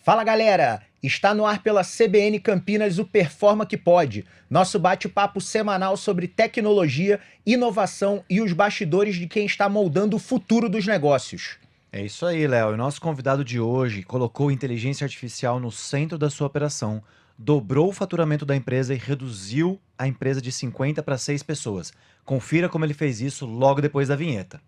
Fala galera, está no ar pela CBN Campinas o Performa que Pode, nosso bate-papo semanal sobre tecnologia, inovação e os bastidores de quem está moldando o futuro dos negócios. É isso aí, Léo. E o nosso convidado de hoje colocou inteligência artificial no centro da sua operação, dobrou o faturamento da empresa e reduziu a empresa de 50 para 6 pessoas. Confira como ele fez isso logo depois da vinheta.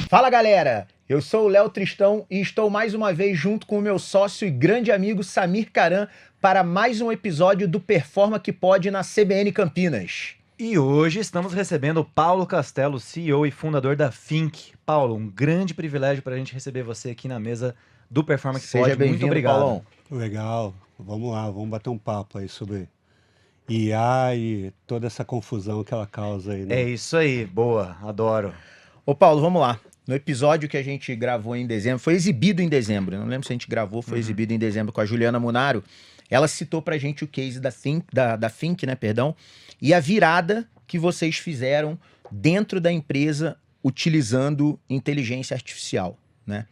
Fala galera, eu sou o Léo Tristão e estou mais uma vez junto com o meu sócio e grande amigo Samir Caran para mais um episódio do Performa que Pode na CBN Campinas. E hoje estamos recebendo o Paulo Castelo, CEO e fundador da Think. Paulo, um grande privilégio para a gente receber você aqui na mesa do Performa que Pode. Seja bem-vindo, Muito obrigado. Paulão. Legal, vamos lá, vamos bater um papo aí sobre IA e toda essa confusão que ela causa aí, né? É isso aí, boa, adoro. Ô Paulo, vamos lá. No episódio que a gente gravou em dezembro, foi exibido em dezembro, não lembro se a gente gravou, foi exibido em dezembro com a Juliana Munaro, ela citou pra gente o case da Think, né, perdão, e a virada que vocês fizeram dentro da empresa utilizando inteligência artificial, né?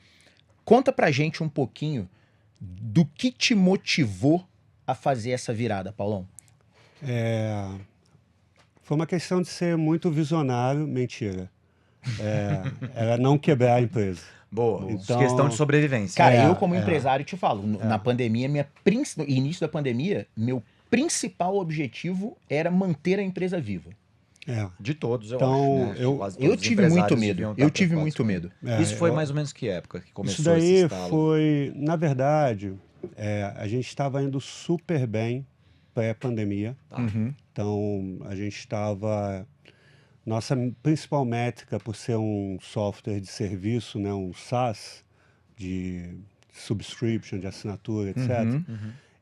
Conta pra gente um pouquinho do que te motivou a fazer essa virada, Paulão. Foi uma questão de ser muito visionário, mentira. Era não quebrar a empresa. Boa, Então- questão de sobrevivência. Cara, É, eu como é. empresário te falo, na pandemia, no início da pandemia, meu principal objetivo era manter a empresa viva. É. De todos, eu Então, acho. Né? eu- Quase todos Eu os tive muito empresários medo, deviam estar eu tive preocupados muito com medo. É, Isso foi eu- mais ou menos que época que começou Isso daí esse estalo? foi, na verdade, a gente estava indo super bem pré-pandemia. Tá. Então, a gente estava... Nossa principal métrica, por ser um software de serviço, né, um SaaS, de subscription, de assinatura, etc.,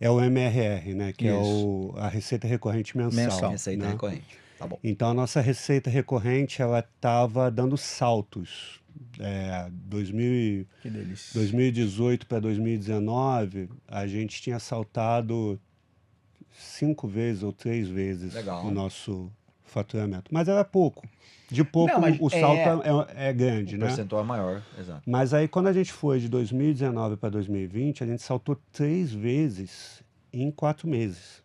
é o MRR, né, que é a receita recorrente mensal. Receita né? recorrente. Tá bom. Então, a nossa receita recorrente, ela estava dando saltos. 2018 para 2019, a gente tinha saltado 5 vezes ou 3 vezes Legal. o nosso faturamento. Mas era pouco. De pouco, Não, mas o salto é grande, O né? percentual é maior, exato. Mas aí, quando a gente foi de 2019 para 2020, a gente saltou 3 vezes em 4 meses.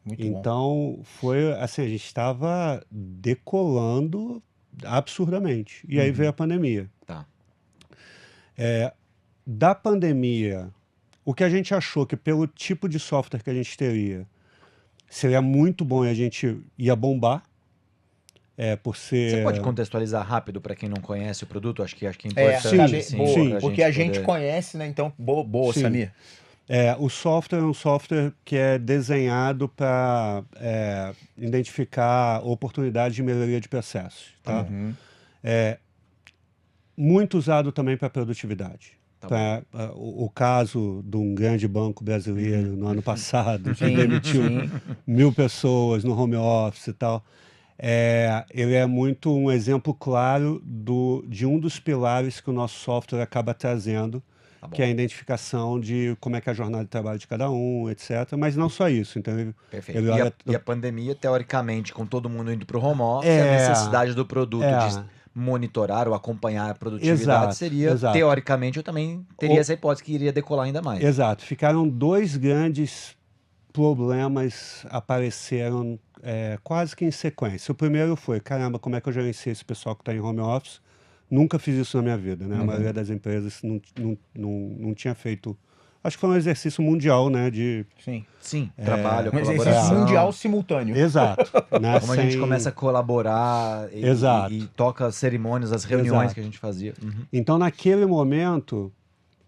Muito bom. Então, foi assim, a gente estava decolando absurdamente. E aí veio a pandemia. Tá. Da pandemia, o que a gente achou que pelo tipo de software que a gente teria, seria muito bom e a gente ia bombar, por ser... Você pode contextualizar rápido para quem não conhece o produto? Acho que é É, importante. saber- assim, boa, pra porque a gente poder- conhece, né? Então, boa, Sim. Samir. O software é um software que é desenhado para identificar oportunidades de melhoria de processos. Tá? Muito usado também para produtividade. Tá O caso de um grande banco brasileiro no ano passado, que Sim, demitiu sim. 1.000 pessoas no home office e tal, ele é muito um exemplo claro de um dos pilares que o nosso software acaba trazendo, Tá bom. que é a identificação de como é que é a jornada de trabalho de cada um, etc. Mas não só isso. Então, Perfeito. ele E olha... a pandemia, teoricamente, com todo mundo indo para o home office, É. a necessidade do produto de monitorar ou acompanhar a produtividade Exato, seria, exato. teoricamente, eu também teria Ou- essa hipótese que iria decolar ainda mais. Exato. Ficaram 2 grandes problemas apareceram quase que em sequência. O primeiro foi, caramba, como é que eu gerencio esse pessoal que está em home office? Nunca fiz isso na minha vida, né? A maioria das empresas não tinha feito... Acho que foi um exercício mundial, né? Sim. Sim, trabalho, Um exercício colaboração. mundial simultâneo. Exato. Né? Como a gente começa a colaborar Exato. e toca as cerimônias, as reuniões Exato. que a gente fazia. Então, naquele momento,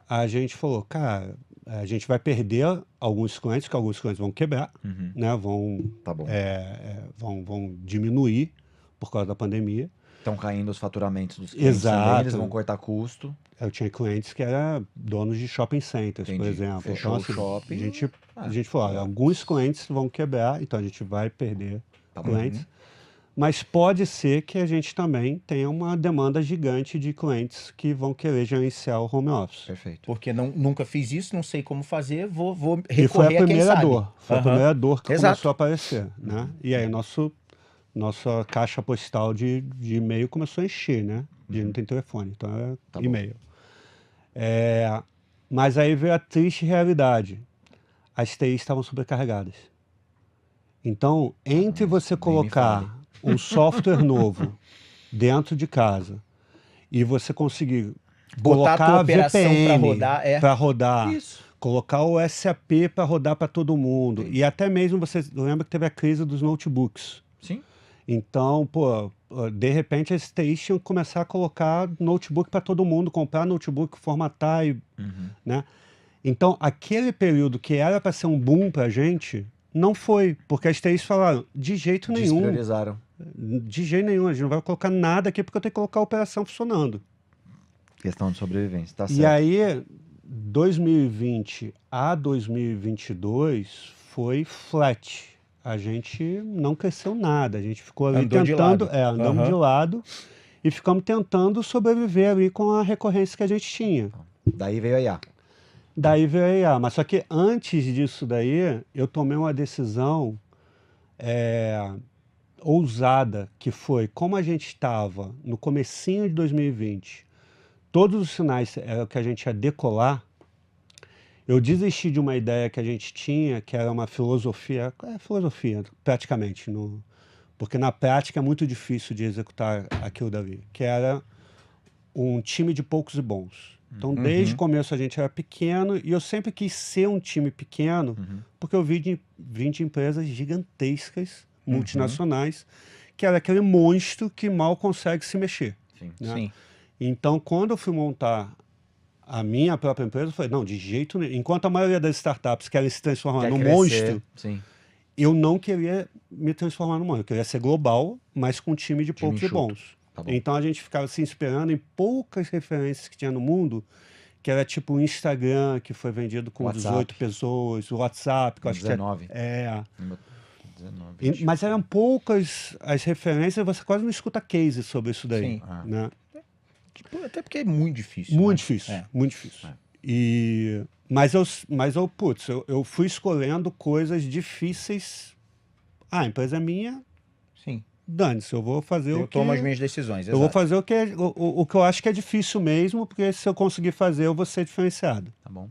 a gente falou, cara, a gente vai perder alguns clientes, que alguns clientes vão quebrar, né? Tá bom. Vão diminuir por causa da pandemia. Estão caindo os faturamentos dos clientes Exato. também, eles vão cortar custo. Eu tinha clientes que eram donos de shopping centers, por Entendi. exemplo. Fechou Então, o shopping. a gente falou, olha, alguns clientes vão quebrar, então a gente vai perder Tá bom. clientes. Mas pode ser que a gente também tenha uma demanda gigante de clientes que vão querer gerenciar o home office. Perfeito. Porque nunca fiz isso, não sei como fazer, vou E foi a recorrer a quem primeira sabe. dor. Foi a Aham. primeira dor que Exato. começou a aparecer, né? E aí nossa caixa postal de e-mail começou a encher, né? De não tem telefone, então é Tá bom. e-mail. Mas aí veio a triste realidade. As TIs estavam sobrecarregadas. Então, entre você nem me colocar um software novo dentro de casa e você conseguir Botar a tua colocar a operação pra VPN rodar, para rodar, Isso. colocar o SAP para rodar para todo mundo. E até mesmo você lembra que teve a crise dos notebooks. Sim. Então, pô, de repente as TIs tinham que começar a colocar notebook para todo mundo, comprar notebook, formatar, né? Então, aquele período que era para ser um boom para a gente, não foi, porque as TIs falaram, de jeito nenhum, Despriorizaram. de jeito nenhum, a gente não vai colocar nada aqui porque eu tenho que colocar a operação funcionando. Questão de sobrevivência, tá E certo. aí, 2020 a 2022 foi flat. A gente não cresceu nada, a gente ficou ali Andou de tentando, lado. andamos de lado e ficamos tentando sobreviver ali com a recorrência que a gente tinha. Daí veio a IA. Daí veio a IA, mas só que antes disso daí, eu tomei uma decisão ousada, que foi, como a gente estava no comecinho de 2020, todos os sinais eram que a gente ia decolar, eu desisti de uma ideia que a gente tinha, que era uma filosofia, praticamente, porque na prática é muito difícil de executar aquilo dali, que era um time de poucos e bons. Então, desde o começo a gente era pequeno e eu sempre quis ser um time pequeno, porque eu vim de empresas gigantescas, multinacionais, que era aquele monstro que mal consegue se mexer. Sim. Né? Sim. Então, quando eu fui montar a minha própria empresa, eu falei, não, de jeito nenhum. Enquanto a maioria das startups querem se transformar Quer num crescer. monstro, Sim. eu não queria me transformar num monstro. Eu queria ser global, mas com um time de poucos e enxuto. bons. Tá bom. Então a gente ficava se inspirando em poucas referências que tinha no mundo, que era tipo o Instagram, que foi vendido com WhatsApp. 18 pessoas, o WhatsApp, que eu acho 19. que é. 19, E- 20. mas eram poucas as referências, você quase não escuta case sobre isso daí. Sim. Né? Tipo, até porque é muito difícil. Muito né? difícil, É. muito difícil. Mas eu fui escolhendo coisas difíceis. Ah, a empresa é minha, Sim. dane-se, eu vou fazer Eu o que... tomo as minhas decisões. Eu vou exato. fazer o que eu acho que é difícil mesmo, porque se eu conseguir fazer, eu vou ser diferenciado. Tá bom.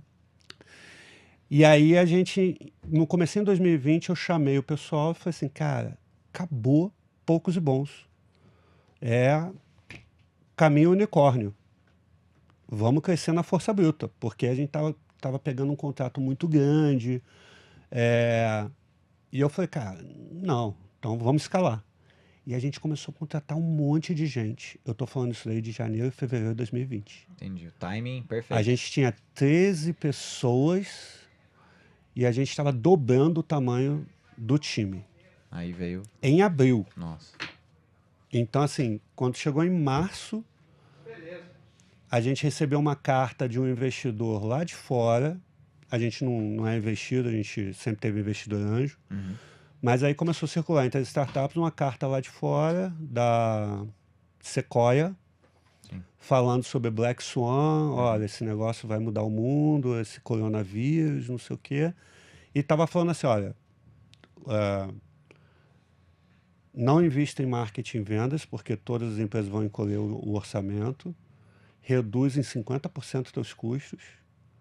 E aí a gente, no comecinho de 2020, eu chamei o pessoal e falei assim, cara, acabou poucos e bons. É caminho unicórnio. Vamos crescer na força bruta, porque a gente tava pegando um contrato muito grande. E eu falei, cara, não, então vamos escalar. E a gente começou a contratar um monte de gente. Eu tô falando isso daí de janeiro e fevereiro de 2020. Entendi. O timing perfeito. A gente tinha 13 pessoas e a gente estava dobrando o tamanho do time. Aí veio. Em abril. Nossa. Então, assim, quando chegou em março, a gente recebeu uma carta de um investidor lá de fora. A gente não é investido, a gente sempre teve investidor anjo. Mas aí começou a circular entre as startups uma carta lá de fora, da Sequoia, falando sobre Black Swan, olha, esse negócio vai mudar o mundo, esse coronavírus, não sei o quê. E estava falando assim, olha, não invista em marketing e vendas, porque todas as empresas vão encolher o orçamento, reduz em 50% os teus custos,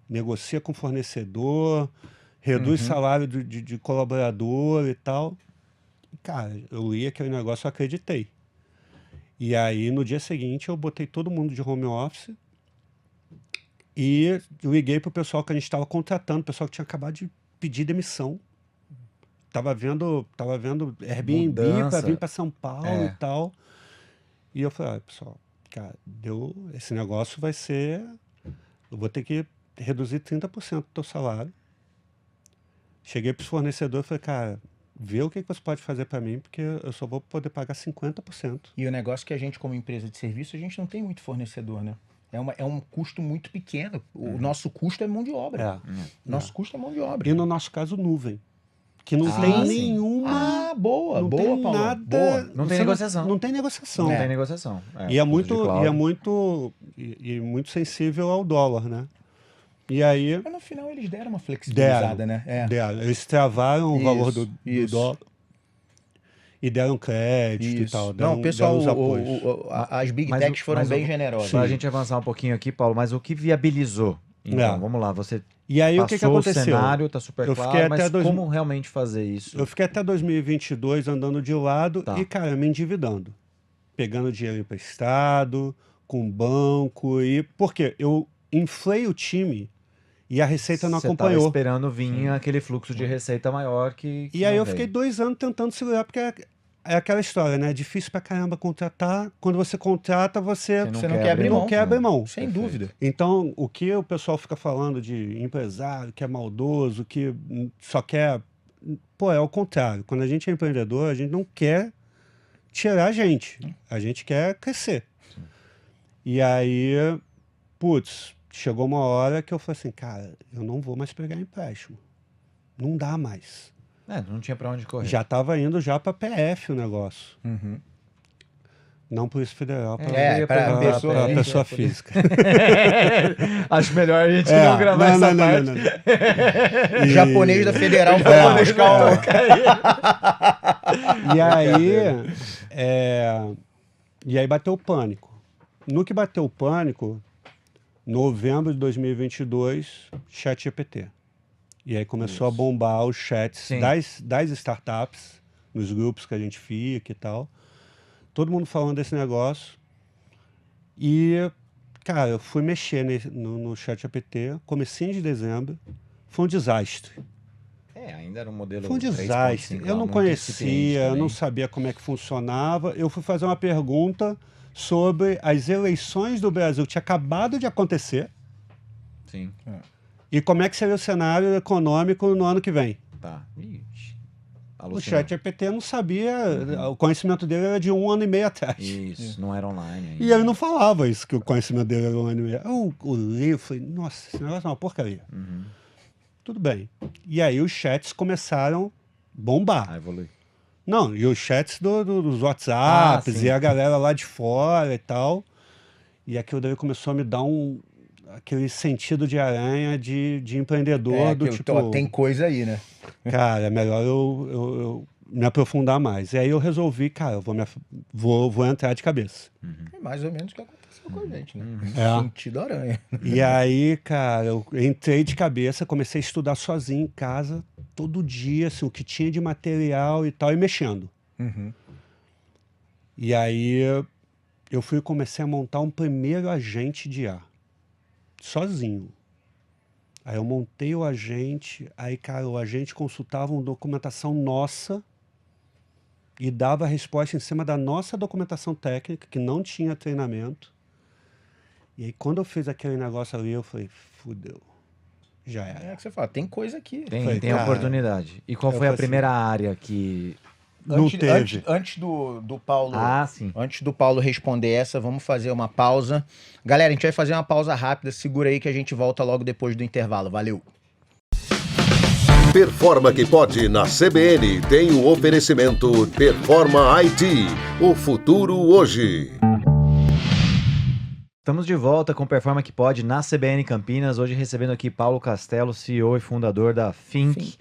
negocia com fornecedor, reduz salário de colaborador e tal. E, cara, eu li aquele negócio, eu acreditei. E aí, no dia seguinte, eu botei todo mundo de home office e liguei pro pessoal que a gente estava contratando, o pessoal que tinha acabado de pedir demissão. Tava vendo Airbnb para Mudança. vir para São Paulo É. e tal. E eu falei, pessoal, cara, esse negócio vai ser... Eu vou ter que reduzir 30% do teu salário. Cheguei para os fornecedores e falei, cara, vê o que você pode fazer para mim, porque eu só vou poder pagar 50%. E o negócio é que a gente, como empresa de serviço, a gente não tem muito fornecedor, né? É um custo muito pequeno. O nosso custo é mão de obra. Nosso custo é mão de obra. E no nosso caso, nuvem. que não Ah, tem sim. nenhuma... Boa, não boa, tem Paulo. nada... Boa. Não tem você negociação. Não tem negociação. Não tem negociação. E é uso de cloud. muito sensível ao dólar, né? E aí... Mas no final eles deram uma flexibilizada, né? Deram. Eles travaram o valor do isso. dólar e deram crédito e tal. Não, pessoal, deram os apoios. as Big Mas Techs foram mas bem generosas. Para a gente avançar um pouquinho aqui, Paulo, mas o que viabilizou? Então, É. vamos lá, você E aí, passou o que aconteceu? o cenário, tá super Eu claro, fiquei mas até como realmente fazer isso? Eu fiquei até 2022 andando de lado Tá. e, cara, me endividando. Pegando dinheiro emprestado, com banco e... Por quê? Eu inflei o time e a receita não Você tava acompanhou. esperando vir aquele fluxo de receita maior que E aí não eu veio. fiquei 2 anos tentando segurar, porque é aquela história, né? É difícil pra caramba contratar. Quando você contrata, você Você não quer abrir mão. não quer abrir mão. Sem Perfeito. dúvida. Então, o que o pessoal fica falando de empresário, que é maldoso, que só quer... Pô, é o contrário. Quando a gente é empreendedor, a gente não quer tirar a gente quer crescer. E aí, putz, chegou uma hora que eu falei assim, cara, eu não vou mais pegar empréstimo. Não dá mais. Não tinha pra onde correr. Já estava indo já para PF o negócio. Uhum. Não Polícia Federal, eu ia pra perguntar pessoa pra para ele. pessoa física. Acho melhor a gente não gravar essa parte. O japonês da Federal foi lá buscar E aí, e aí bateu o pânico. No que bateu o pânico, novembro de 2022, ChatGPT. E aí começou a bombar os chats Sim. das startups, nos grupos que a gente fica e tal. Todo mundo falando desse negócio. E, cara, eu fui mexer no ChatGPT, comecinho de dezembro. Foi um desastre. Ainda era um modelo Foi um 3.5 desastre. lá, Eu não muito conhecia, incipiente eu também. não sabia como é que funcionava. Eu fui fazer uma pergunta sobre as eleições do Brasil que tinha acabado de acontecer Sim, e como é que seria o cenário econômico no ano que vem. tá. Ixi, O alucinante. ChatGPT não sabia, o conhecimento dele era de 1 ano e meio atrás. Isso, não era online ainda. E ele não falava isso, que o conhecimento dele era 1 ano e meio. Eu li e falei, nossa, esse negócio é uma porcaria. Tudo bem. E aí os chats começaram a bombar. Evolui. Não, e os chats dos WhatsApps sim. e a galera lá de fora e tal. E aquilo daí começou a me dar aquele sentido de aranha de empreendedor, do tipo... tem coisa aí, né? Cara, é melhor eu me aprofundar mais. E aí eu resolvi, cara, eu vou entrar de cabeça. É mais ou menos o que aconteceu com a gente, né? É. Sentido aranha. E aí, cara, eu entrei de cabeça, comecei a estudar sozinho em casa, todo dia, assim, o que tinha de material e tal, e mexendo. Uhum. E aí eu comecei a montar um primeiro agente de IA, sozinho. Aí eu montei o agente, aí, cara, o agente consultava uma documentação nossa e dava a resposta em cima da nossa documentação técnica, que não tinha treinamento. E aí, quando eu fiz aquele negócio ali, eu falei, fudeu, já É era. que você fala, tem coisa aqui. Tem cara, oportunidade. E qual eu foi a falei primeira área que... Não teve. Antes do Paulo. sim. Antes do Paulo responder essa, vamos fazer uma pausa. Galera, a gente vai fazer uma pausa rápida. Segura aí que a gente volta logo depois do intervalo. Valeu. Performa que pode na CBN tem o oferecimento Performa IT, o futuro hoje. Estamos de volta com Performa que Pode na CBN Campinas. Hoje recebendo aqui Paulo Castelo, CEO e fundador da Think.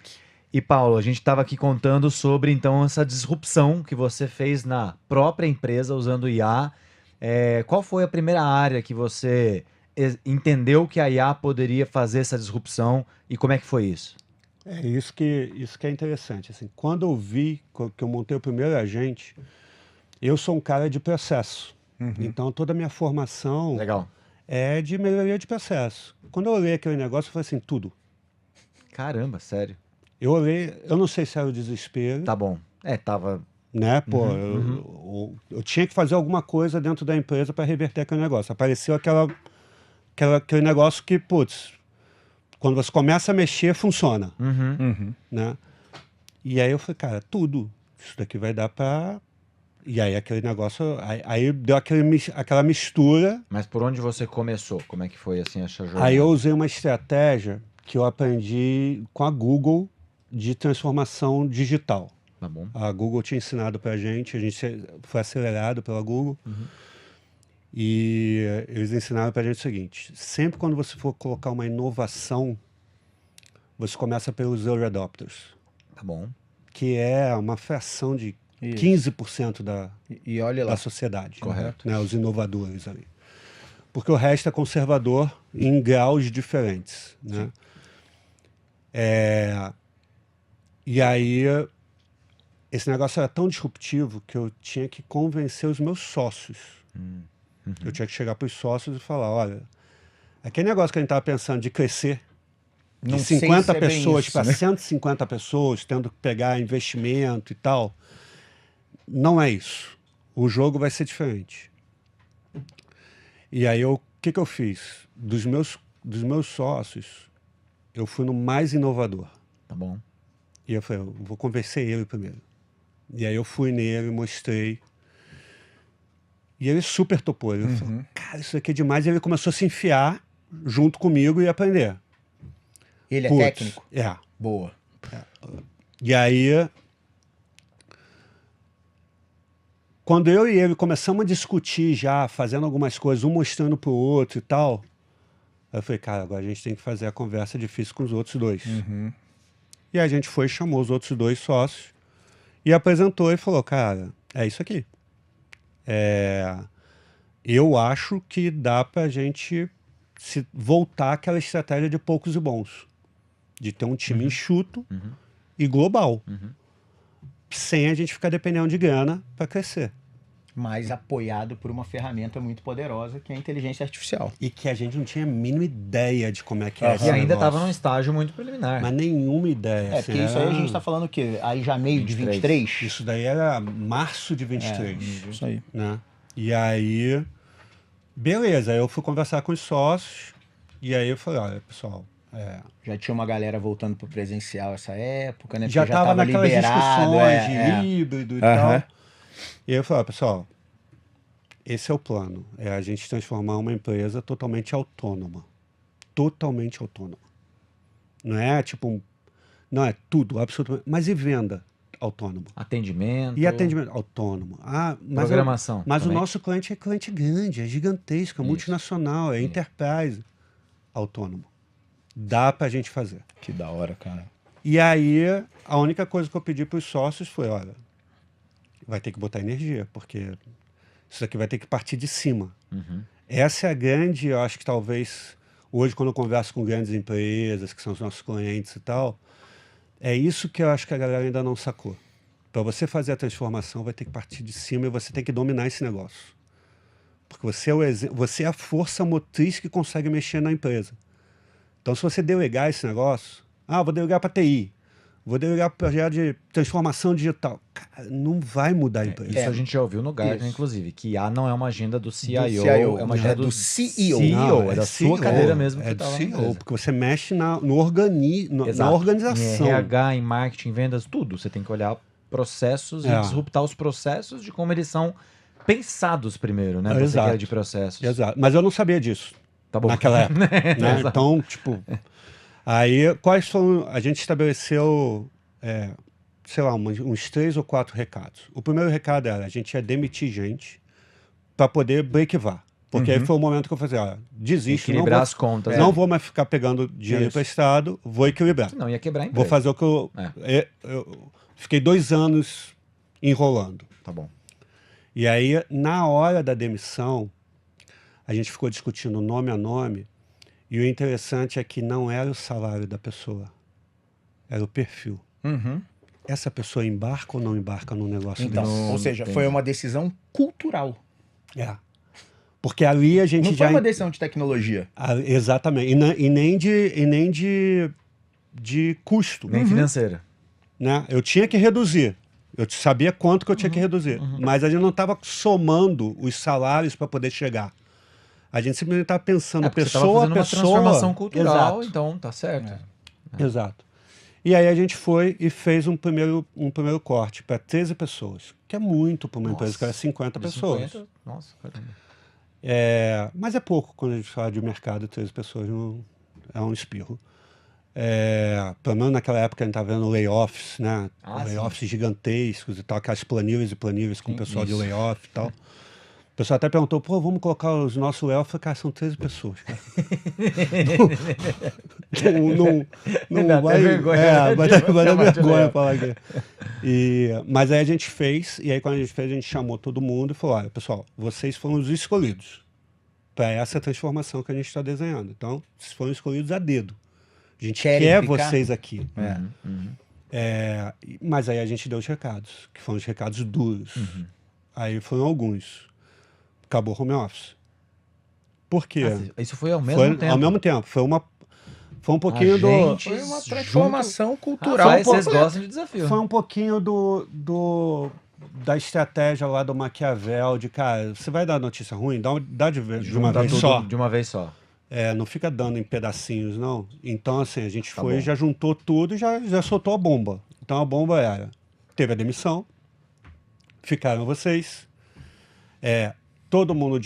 E Paulo, a gente estava aqui contando sobre então essa disrupção que você fez na própria empresa usando IA. Qual foi a primeira área que você entendeu que a IA poderia fazer essa disrupção e como é que foi isso? Isso que é interessante. Assim, quando eu vi que eu montei o primeiro agente, eu sou um cara de processo. Então, toda a minha formação Legal. é de melhoria de processo. Quando eu olhei aquele negócio, eu falei assim, tudo. Caramba, sério. Eu olhei, eu não sei se era o desespero, Tá bom. Tava... né? Pô, eu tinha que fazer alguma coisa dentro da empresa para reverter aquele negócio. Apareceu aquele negócio que, putz, quando você começa a mexer, funciona, né? E aí eu falei, cara, tudo. Isso daqui vai dar para... E aí aquele negócio, aí deu aquela mistura. Mas por onde você começou? Como é que foi assim essa jornada? Aí eu usei uma estratégia que eu aprendi com a Google de transformação digital. Tá bom. A Google tinha ensinado para a gente foi acelerado pela Google, e eles ensinaram para a gente o seguinte: sempre quando você for colocar uma inovação, você começa pelos early adopters, Tá bom. que é uma fração de Isso. 15% E olha lá. da sociedade. Correto. Né, os inovadores ali. Porque o resto é conservador em graus diferentes. Né? E aí, esse negócio era tão disruptivo que eu tinha que convencer os meus sócios. Eu tinha que chegar para os sócios e falar, olha, aquele negócio que a gente estava pensando de crescer de Não sei 50 se é bem pessoas isso, para né? 150 pessoas, tendo que pegar investimento e tal, não é isso. O jogo vai ser diferente. E aí, o que eu fiz? Dos meus sócios, eu fui no mais inovador. Tá bom. E eu falei, eu vou convencer ele primeiro. E aí eu fui nele, mostrei. E ele super topou. Ele falou, cara, isso aqui é demais. E ele começou a se enfiar junto comigo e aprender. Ele é Putz, técnico? É. Boa. E aí, quando eu e ele começamos a discutir já, fazendo algumas coisas, um mostrando pro outro e tal, eu falei, cara, agora a gente tem que fazer a conversa difícil com os outros dois. E a gente foi, chamou os outros dois sócios e apresentou e falou, cara, é isso aqui. Eu acho que dá pra gente voltar àquela estratégia de poucos e bons. De ter um time enxuto e global. Sem a gente ficar dependendo de grana para crescer. Mas apoiado por uma ferramenta muito poderosa que é a inteligência artificial. E que a gente não tinha a mínima ideia de como é que é Aham. esse E ainda negócio. estava num estágio muito preliminar. Mas nenhuma ideia. É, assim, porque isso aí a era- gente tá falando o quê? Aí já meio de 23? Isso daí era março de 23. Isso aí. Né? E aí, beleza, aí eu fui conversar com os sócios e aí eu falei, olha, pessoal, Já tinha uma galera voltando pro presencial essa época, né? já Porque estava naquelas discussões de é. híbrido e Aham. tal. E aí eu falei, pessoal, esse é o plano, é a gente transformar uma empresa totalmente autônoma. Totalmente autônoma. Não é tipo, não é tudo, absolutamente, mas e venda autônoma? Atendimento. E atendimento autônomo. Mas Programação mas o também. nosso cliente é cliente grande, é gigantesco, é Isso. multinacional, é enterprise. Autônomo. Dá pra gente fazer. Que da hora, cara. E aí, a única coisa que eu pedi para os sócios foi, olha, vai ter que botar energia, porque isso aqui vai ter que partir de cima. Essa é a grande, eu acho que talvez, hoje quando eu converso com grandes empresas, que são os nossos clientes e tal, é isso que eu acho que a galera ainda não sacou. Para você fazer a transformação, vai ter que partir de cima e você tem que dominar esse negócio. Porque você é a força motriz que consegue mexer na empresa. Então, se você delegar esse negócio, vou delegar para TI, vou delegar para projeto de transformação digital, cara, não vai mudar a empresa. Isso a gente já ouviu no Gartner, Isso. inclusive, que A não é uma agenda do CIO, CIO, é uma é agenda do CEO. CEO, é da CEO, sua cadeira mesmo que é você do tá lá na CEO, empresa. porque você mexe na Exato. organização. Em RH, em marketing, em vendas, tudo. Você tem que olhar processos e disruptar os processos de como eles são pensados primeiro, né? Você que Exato. era de processos. Exato. Mas eu não sabia disso Tá bom. naquela época. né? Exato. Então, tipo, aí quais foram? A gente estabeleceu, sei lá, uns 3 ou 4 recados. O primeiro recado era: a gente ia demitir gente para poder break-even. Porque aí foi o momento que eu falei: olha, desisto, não Equilibrar vou, as contas. não né? vou mais ficar pegando dinheiro Isso. emprestado, vou equilibrar. Não, ia quebrar a empresa. Vou fazer o que eu fiquei 2 anos enrolando. Tá bom. E aí, na hora da demissão, a gente ficou discutindo nome a nome, e o interessante é que não era o salário da pessoa, era o perfil. Essa pessoa embarca ou não embarca no negócio Então, desse? ou seja, entendi. foi uma decisão cultural. Porque ali a gente Não já... foi uma decisão de tecnologia. Exatamente. E nem de custo. Nem financeira. Né? Eu tinha que reduzir. Eu sabia quanto que eu tinha que reduzir. Mas a gente não estava somando os salários para poder chegar. A gente simplesmente estava pensando Porque você tava pessoa a fazendo uma pessoa. transformação cultural, Exato. então tá certo. Exato. E aí a gente foi e fez um primeiro corte para 13 pessoas, que é muito para uma empresa que era 50 pessoas. 50, nossa, caramba. Mas é pouco quando a gente fala de mercado, 13 pessoas não, é um espirro. Pelo menos naquela época a gente estava vendo layoffs, né? Ah, Layoffs gigantescos e tal, aquelas planilhas e planilhas com o pessoal de isso. layoff e tal. O pessoal até perguntou, pô, vamos colocar os nossos layoffs. Eu falei, cara, são 13 pessoas, cara. não Dá até vai... vergonha, vai né, dar de chamar de vergonha layoff. falar aqui. Mas aí a gente fez, e aí quando a gente fez, a gente chamou todo mundo e falou, olha, pessoal, vocês foram os escolhidos para essa transformação que a gente está desenhando. Então, vocês foram escolhidos a dedo. A gente Querem quer ficar? vocês aqui. É. Mas aí a gente deu os recados, que foram os recados duros. Aí foram alguns. Acabou o home office. Por quê? Isso foi ao mesmo Foi tempo. ao mesmo tempo. Foi um pouquinho A do... gente Foi uma junto- transformação cultural. Rapaz, vocês completa. gostam de desafio. Foi um pouquinho da estratégia lá do Maquiavel, de, cara, você vai dar notícia ruim? Dá de uma Juntar vez tudo só. de uma vez só. Não fica dando em pedacinhos, não. Então, assim, a gente Tá foi, bom. já juntou tudo e já soltou a bomba. Então, a bomba era, teve a demissão, ficaram vocês, todo mundo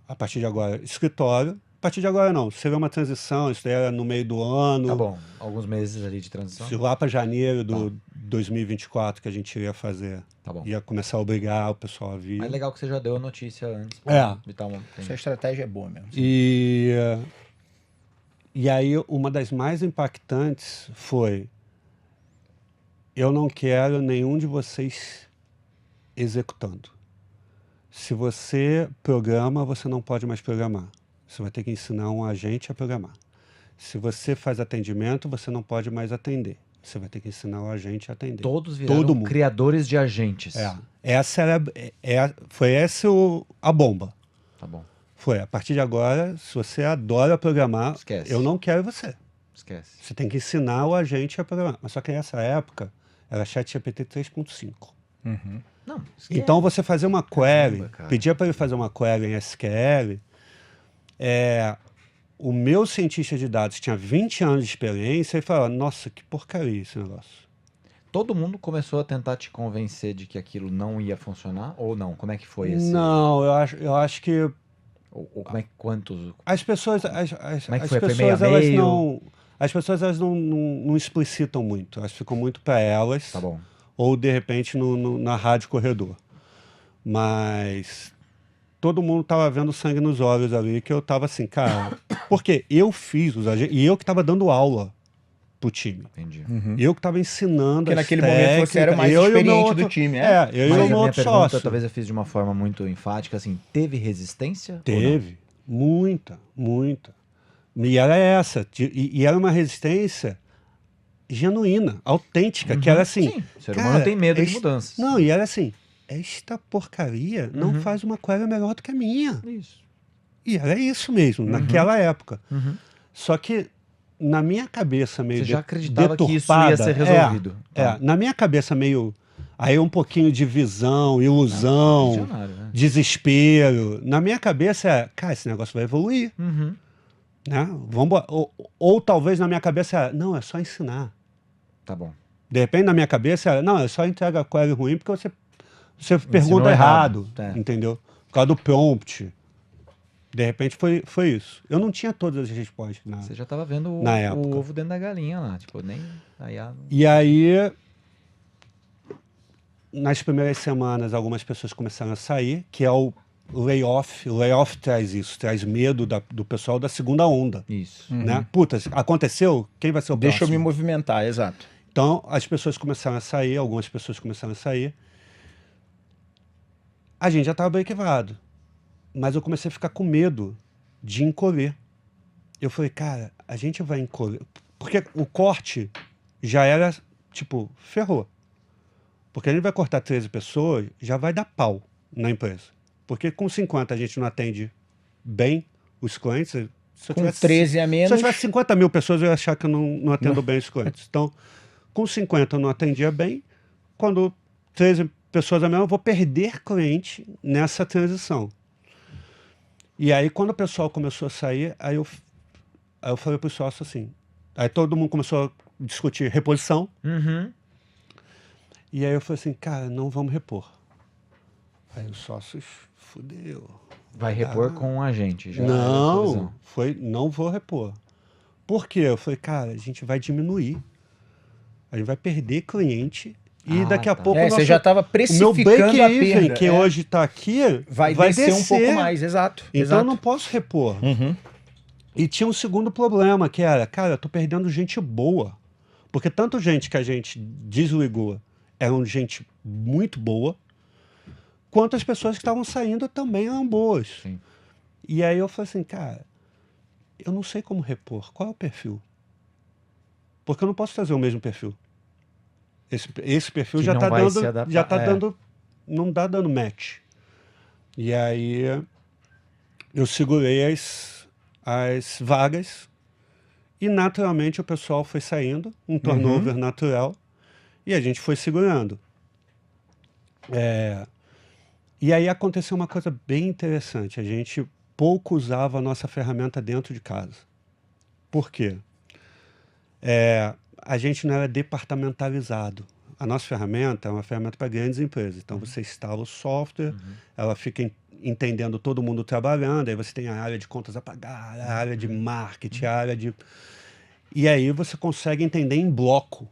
a partir de agora, escritório. A partir de agora, não. Seria uma transição, isso daí era no meio do ano. Tá bom. Alguns meses ali de transição. Se lá para janeiro do 2024 que a gente ia fazer, Tá bom. ia começar a obrigar o pessoal a vir. Mas legal que você já deu a notícia antes. E tal, Essa estratégia é boa mesmo. E aí, uma das mais impactantes foi: eu não quero nenhum de vocês executando. Se você programa, você não pode mais programar. Você vai ter que ensinar um agente a programar. Se você faz atendimento, você não pode mais atender. Você vai ter que ensinar o agente a atender. Todos viraram Todo mundo. criadores de agentes. Foi essa a bomba. Tá bom. Foi, a partir de agora, se você adora programar, Esquece. eu não quero você. Esquece. Você tem que ensinar o agente a programar. Mas só que nessa época, era ChatGPT 3.5. Não, esquece. Então, você fazer uma query, Caramba, cara. pedia para ele fazer uma query em SQL, o meu cientista de dados tinha 20 anos de experiência e falava, nossa, que porcaria esse negócio. Todo mundo começou a tentar te convencer de que aquilo não ia funcionar? Ou não? Como é que foi esse? Não, eu acho que Ou como é que quantos... as pessoas, Como é que as foi? Foi pessoas, meio a elas meio? não, as pessoas elas não explicitam muito, elas ficam muito para elas. Tá bom. Ou de repente na rádio corredor. Mas todo mundo estava vendo sangue nos olhos ali, que eu estava assim, cara, porque eu fiz os agentes, e eu que estava dando aula pro time. Entendi. Eu que estava ensinando Porque as naquele momento você era o técnicas, mais eu e o meu experiente outro- do time, eu e Mas o a meu minha outro pergunta, sócio. talvez eu fiz de uma forma muito enfática, assim, teve resistência? ou não? Teve, muita. E era essa, e era uma resistência genuína, autêntica, que era assim... Sim, o ser cara, humano tem medo de esse- mudanças. Não, e era assim, esta porcaria não faz uma query melhor do que a minha. Isso. E era isso mesmo, naquela época. Uhum. Só que na minha cabeça meio Você já acreditava que isso ia ser deturpada, resolvido. Tá. na minha cabeça meio... Aí um pouquinho de visão, ilusão, Visionário, né? desespero. Na minha cabeça cara, esse negócio vai evoluir, Uhum. né? Ou talvez na minha cabeça não, é só ensinar. Tá bom. De repente na minha cabeça não, é só entrega a query ruim porque você pergunta errado. errado, É. entendeu? Por causa do prompt. De repente foi isso. Eu não tinha todas as respostas. Você já tava vendo Na o época. ovo dentro da galinha lá. Tipo, nem... E aí, nas primeiras semanas, algumas pessoas começaram a sair, que é o layoff. O layoff traz isso, traz medo do pessoal da segunda onda. Isso. Né? Puta, aconteceu? Quem vai ser o Deixa eu próximo? me movimentar, exato. Então, as pessoas começaram a sair, algumas pessoas começaram a sair. A gente já estava bem equivado. Mas eu comecei a ficar com medo de encolher. Eu falei, cara, a gente vai encolher. Porque o corte já era, tipo, ferrou. Porque a gente vai cortar 13 pessoas, já vai dar pau na empresa. Porque com 50 a gente não atende bem os clientes. Se eu Com tivesse 13 a se menos. eu tivesse 50 mil pessoas, eu ia achar que eu não atendo bem os clientes. Então, com 50 eu não atendia bem. Quando 13 pessoas a menos, eu vou perder cliente nessa transição. E aí, quando o pessoal começou a sair, aí eu falei pro sócio assim. Aí todo mundo começou a discutir reposição. Uhum. E aí eu falei assim, cara, não vamos repor. Aí os sócios, fudeu. Vai repor com a gente. Já Não, reposição. não vou repor. Por quê? Eu falei, cara, a gente vai diminuir. A gente vai perder cliente e daqui a pouco Você já estava o meu precificando a break-even, perda. que hoje está aqui, vai descer um pouco mais, exato. Então exato. eu não posso repor. Uhum. E tinha um segundo problema, que era, cara, eu tô perdendo gente boa. Porque tanto gente que a gente desligou eram gente muito boa, quanto as pessoas que estavam saindo também eram boas. Sim. E aí eu falei assim, cara, eu não sei como repor. Qual é o perfil? Porque eu não posso fazer o mesmo perfil. Esse perfil Que já não tá vai dando, se adaptar, já tá é. dando, não tá dando match. E aí eu segurei as vagas e naturalmente o pessoal foi saindo, um turnover natural, e a gente foi segurando. E aí aconteceu uma coisa bem interessante. A gente pouco usava a nossa ferramenta dentro de casa. Por quê? A gente não era departamentalizado. A nossa ferramenta é uma ferramenta para grandes empresas. Então você instala o software, ela fica entendendo todo mundo trabalhando, aí você tem a área de contas a pagar, a área de marketing, a área de... E aí você consegue entender em bloco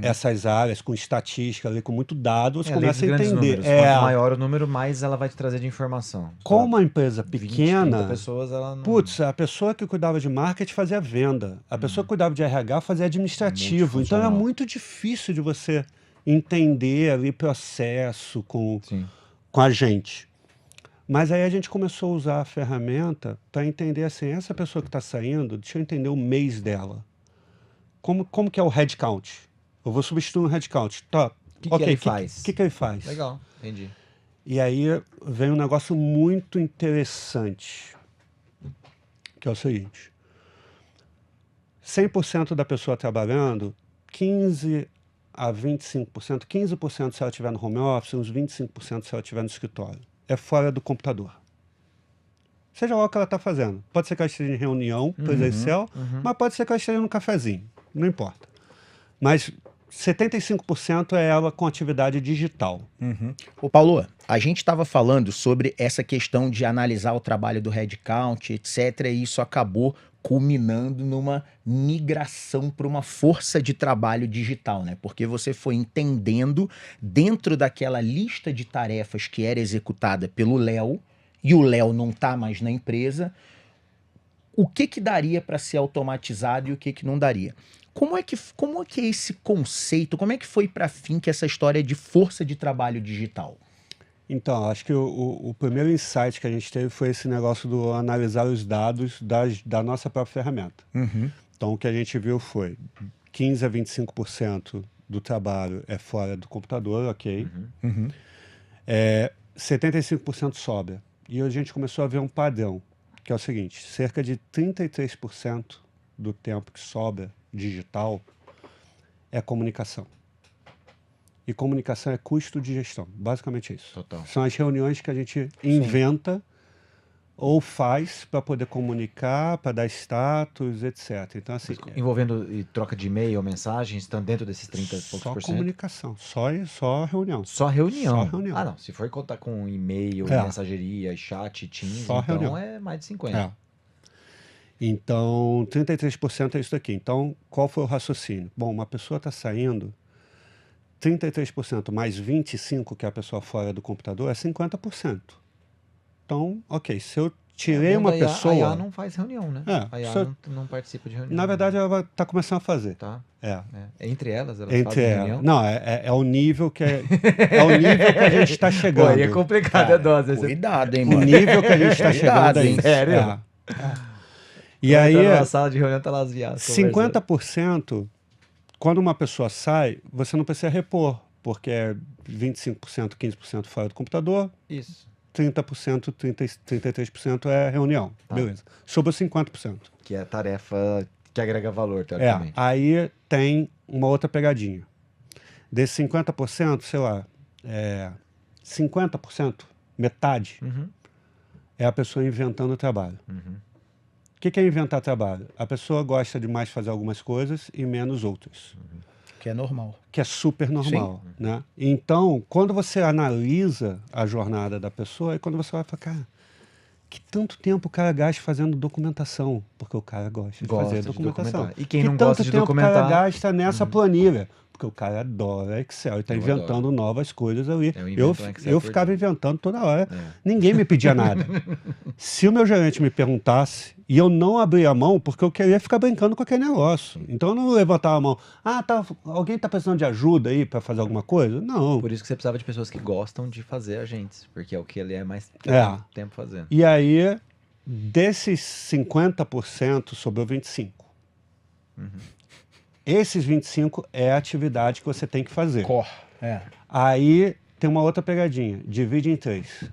essas áreas, com estatística, ali, com muito dado, você É a lei dos começa a grandes entender. números. Quanto maior o número, mais ela vai te trazer de informação. Com uma empresa 20, 30 pequena, pessoas, ela não... putz, a pessoa que cuidava de marketing fazia venda, a pessoa que cuidava de RH fazia administrativo. Então era Multifuncional. muito difícil de você entender ali processo com Sim. a gente. Mas aí a gente começou a usar a ferramenta para entender assim, essa pessoa que está saindo, deixa eu entender o mês dela. Como que é o headcount? Eu vou substituir um headcount. Tá. O que ele faz? O que ele faz? Legal, entendi. E aí vem um negócio muito interessante, que é o seguinte. 100% da pessoa trabalhando, 15 a 25%, 15% se ela estiver no home office, uns 25% se ela estiver no escritório. É fora do computador. Seja lá o que ela está fazendo. Pode ser que ela esteja em reunião presencial, mas pode ser que ela esteja no cafezinho. Não importa. Mas 75% é ela com atividade digital. Ô Paulo, a gente estava falando sobre essa questão de analisar o trabalho do headcount, etc. E isso acabou culminando numa migração para uma força de trabalho digital, né? Porque você foi entendendo dentro daquela lista de tarefas que era executada pelo Léo, e o Léo não está mais na empresa, o que daria para ser automatizado e o que não daria. Como é que é esse conceito, como é que foi para a Fink essa história de força de trabalho digital? Então, acho que o primeiro insight que a gente teve foi esse negócio do analisar os dados da nossa própria ferramenta. Então, o que a gente viu foi 15 a 25% do trabalho é fora do computador, ok. 75% sobra. E a gente começou a ver um padrão, que é o seguinte, cerca de 33% do tempo que sobra digital é comunicação. E comunicação é custo de gestão, basicamente isso. Total. São as reuniões que a gente inventa ou faz para poder comunicar, para dar status, etc. Então, assim, Envolvendo e troca de e-mail, mensagens, estão dentro desses 30 e poucos só por cento? comunicação, só reunião. Só reunião. Só reunião. Ah, não. Se for contar com e-mail, É. mensageria, chat, Teams, Só então reunião. é mais de 50. É. Então, 33% é isso daqui. Então, qual foi o raciocínio? Bom, uma pessoa está saindo, 33% mais 25%, que é a pessoa fora do computador, é 50%. Então, ok, se eu tirei uma pessoa... A IA não faz reunião, né? É, A IA se eu- não participa de reunião. Na verdade, ela está começando a fazer. Tá. É. Entre elas Entre fazem ela. reunião? Não, é o nível que é o nível que a gente está chegando. Pô, aí é complicado a dose. Cuidado, hein, O mano. nível que a gente está Cuidado, chegando aí. hein? Sério? É. E aí, Na sala de reunião tá lá as IAs 50%, quando uma pessoa sai, você não precisa repor, porque é 25%, 15% fora do computador, Isso. 30%, 33% é reunião. Tá. Beleza. Sobrou 50%. Que é a tarefa que agrega valor, É, teoricamente. aí tem uma outra pegadinha. Desses 50%, sei lá, 50%, metade, é a pessoa inventando trabalho. O que é inventar trabalho? A pessoa gosta de mais fazer algumas coisas e menos outras. Que é normal. Que é super normal, né? Então, quando você analisa a jornada da pessoa, é quando você vai falar, cara, que tanto tempo o cara gasta fazendo documentação? Porque o cara gosta de fazer documentação. Documentar. E quem Que não tanto gosta de tempo o cara documentar... gasta nessa planilha? Porque o cara adora Excel e está Eu inventando novas coisas ali. Eu invento um Excel Eu por ficava dia. inventando toda hora. É. Ninguém me pedia nada. Se o meu gerente me perguntasse, e eu não abria a mão, porque eu queria ficar brincando com aquele negócio. Então eu não levantava a mão. Alguém está precisando de ajuda aí para fazer alguma coisa? Não. Por isso que você precisava de pessoas que gostam de fazer agentes, porque é o que ele é mais tempo fazendo. E aí, desses 50%, sobrou 25%. Esses 25% é a atividade que você tem que fazer. Core. Aí tem uma outra pegadinha. Divide em 3.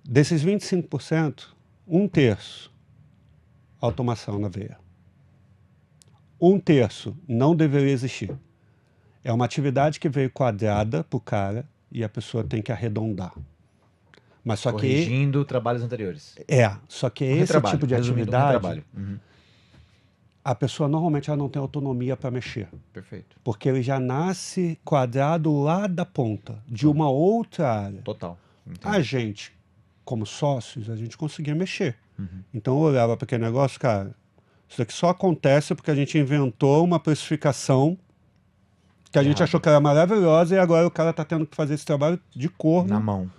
Desses 25%, 1/3 automação na veia. 1/3 não deveria existir. É uma atividade que veio quadrada para o cara e a pessoa tem que arredondar. Mas só Corrigindo trabalhos anteriores. só que esse Retrabalho, tipo de resumindo, atividade, retrabalho. Uhum. a pessoa normalmente ela não tem autonomia para mexer. Perfeito. Porque ele já nasce quadrado lá da ponta, de uma outra área. Total. Entendi. A gente, como sócios, a gente conseguia mexer. Então eu olhava para aquele negócio, cara, isso aqui só acontece porque a gente inventou uma precificação que a gente achou que era maravilhosa e agora o cara está tendo que fazer esse trabalho de corno Na mão.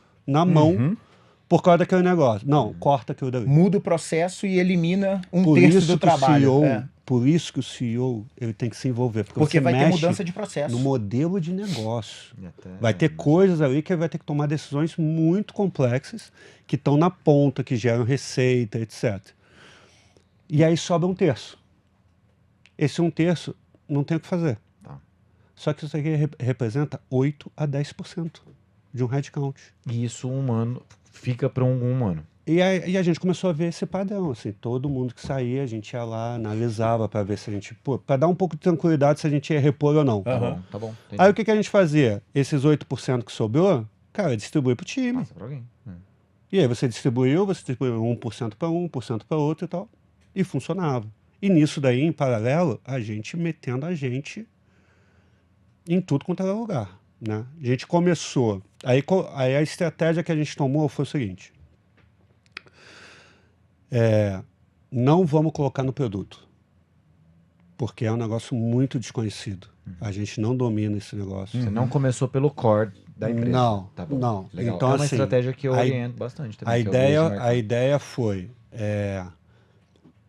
mão por causa daquele negócio. Não, corta aquilo dali. Muda o processo e elimina um Por terço isso do que o trabalho. CEO, por isso que o CEO ele tem que se envolver. Porque Porque você vai ter mexe mudança de processo. no modelo de negócio. E até- Vai ter coisas ali que ele vai ter que tomar decisões muito complexas que estão na ponta, que geram receita, etc. E aí sobra 1/3. Esse 1/3 não tem o que fazer. Tá. Só que isso aqui representa 8 a 10% de um headcount. E isso um humano fica para um humano. E a gente começou a ver esse padrão, assim, todo mundo que saía, a gente ia lá, analisava para ver se a gente, para dar um pouco de tranquilidade se a gente ia repor ou não. Tá bom, tá bom. Entendi. Aí o que a gente fazia? Esses 8% que sobrou, cara, distribui pro time. Passa pra alguém. E aí você distribuiu 1% para um, 1% para outro e tal, e funcionava. E nisso daí, em paralelo, a gente metendo a gente em tudo quanto era lugar, né? A gente começou, aí a estratégia que a gente tomou foi o seguinte, não vamos colocar no produto, porque é um negócio muito desconhecido. A gente não domina esse negócio. Você não começou pelo core da empresa. Não, Tá bom. não. Legal. Então, é uma assim, estratégia que eu a oriento bastante também. A que eu vejo no mercado. ideia foi,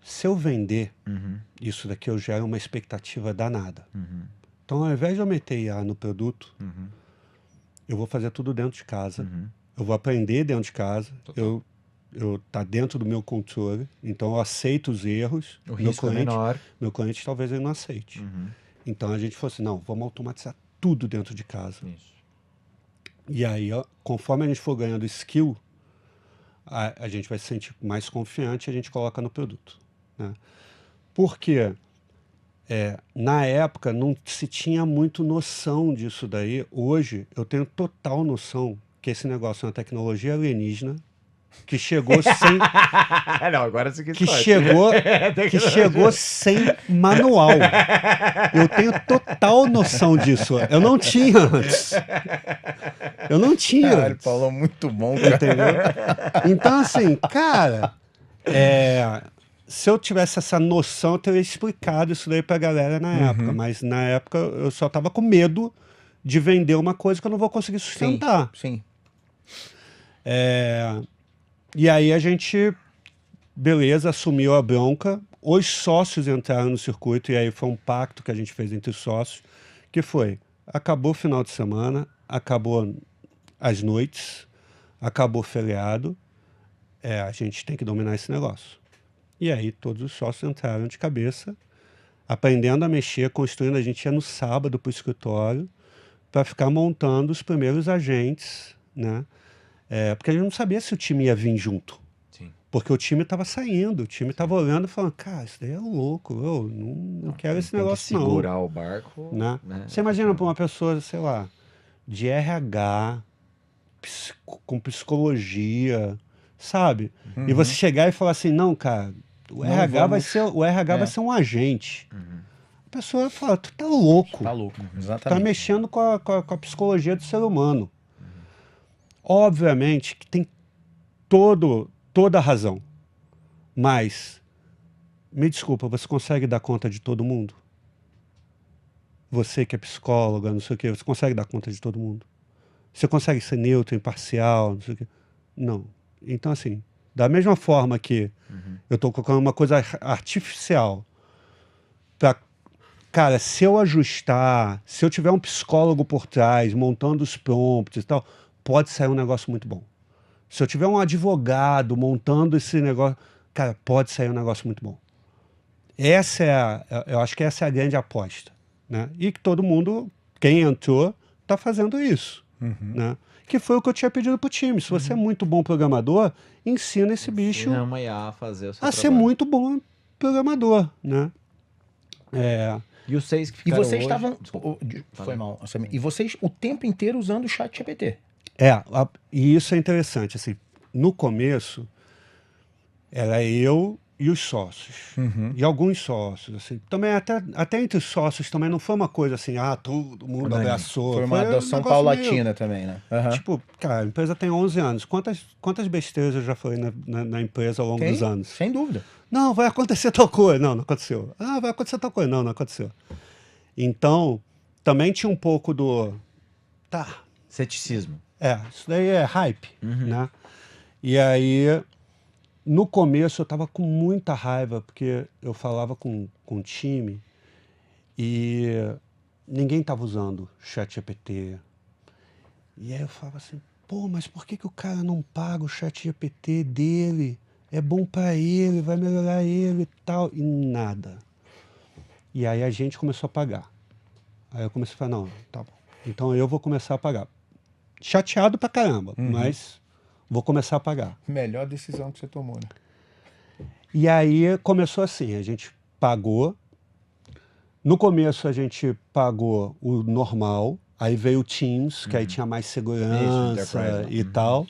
se eu vender isso daqui, eu gero uma expectativa danada. Então, ao invés de eu meter IA no produto, eu vou fazer tudo dentro de casa. Eu vou aprender dentro de casa. Eu tá dentro do meu controle. Então, eu aceito os erros. O risco é menor. Meu cliente talvez ele não aceite. Então, a gente falou assim, não, vamos automatizar tudo dentro de casa. Isso. E aí, ó, conforme a gente for ganhando skill, a gente vai se sentir mais confiante e a gente coloca no produto, né? Porque na época não se tinha muito noção disso daí. Hoje eu tenho total noção que esse negócio é uma tecnologia alienígena que chegou sem Não, agora você quis que falar. chegou sem manual. Eu tenho total noção disso. Eu não tinha antes. Eu não tinha Caralho, antes. Paulo, muito bom, cara. Entendeu? Então, assim, cara, se eu tivesse essa noção, eu teria explicado isso daí pra galera na época. Mas na época eu só tava com medo de vender uma coisa que eu não vou conseguir sustentar. Sim. E aí a gente, beleza, assumiu a bronca. Os sócios entraram no circuito e aí foi um pacto que a gente fez entre os sócios, que foi, acabou o final de semana, acabou as noites, acabou o feriado, a gente tem que dominar esse negócio. E aí todos os sócios entraram de cabeça, aprendendo a mexer, construindo. A gente ia no sábado para o escritório para ficar montando os primeiros agentes, né? Porque a gente não sabia se o time ia vir junto. Sim. Porque o time estava saindo, o time estava olhando e falando, cara, isso daí é louco, eu não quero esse negócio tem que não. segurar o barco. Né? Né? Você imagina para uma pessoa, sei lá, de RH, com psicologia, sabe? E você chegar e falar assim, não, cara, o RH vai ser um agente. A pessoa fala, tu tá louco. Tá louco, Tá exatamente. mexendo com a psicologia do ser humano. Obviamente que tem toda a razão. Mas, me desculpa, você consegue dar conta de todo mundo? Você que é psicóloga, não sei o quê, você consegue dar conta de todo mundo? Você consegue ser neutro, imparcial, não sei o quê? Não. Então, assim, da mesma forma que eu estou colocando uma coisa artificial para... Cara, se eu ajustar, se eu tiver um psicólogo por trás, montando os prompts e tal, pode sair um negócio muito bom. Se eu tiver um advogado montando esse negócio, cara, pode sair um negócio muito bom. Eu acho que essa é a grande aposta, né? E que todo mundo, quem entrou, está fazendo isso, né? Que foi o que eu tinha pedido pro time. Se você é muito bom programador, ensina esse bicho Ensina uma IA a fazer o seu a ser trabalho. muito bom programador, né? E os 6 que E ficaram vocês hoje... estavam. Desculpa. Foi mal. Samir. E vocês o tempo inteiro usando o chat GPT. E isso é interessante. Assim, no começo, era eu e os sócios. E alguns sócios. Assim, também até entre os sócios também não foi uma coisa assim, todo mundo abraçou. Foi uma adoção um negócio paulatina meio... também, né? Tipo, cara, a empresa tem 11 anos. Quantas besteiras eu já falei na empresa ao longo dos anos? Sem dúvida. Não, vai acontecer tal coisa. Não aconteceu. Ah, vai acontecer tal coisa. Não aconteceu. Então, também tinha um pouco do... Tá, Ceticismo. isso daí é hype, né? E aí, no começo eu tava com muita raiva, porque eu falava com o time e ninguém tava usando ChatGPT. E aí eu falava assim, pô, mas por que o cara não paga o ChatGPT dele? É bom para ele, vai melhorar ele e tal. E nada. E aí a gente começou a pagar. Aí eu comecei a falar, não, tá bom. Então eu vou começar a pagar. Chateado pra caramba, mas vou começar a pagar. Melhor decisão que você tomou, né? E aí começou assim, a gente pagou. No começo a gente pagou o normal, aí veio o Teams, que aí tinha mais segurança Enterprise, e tal.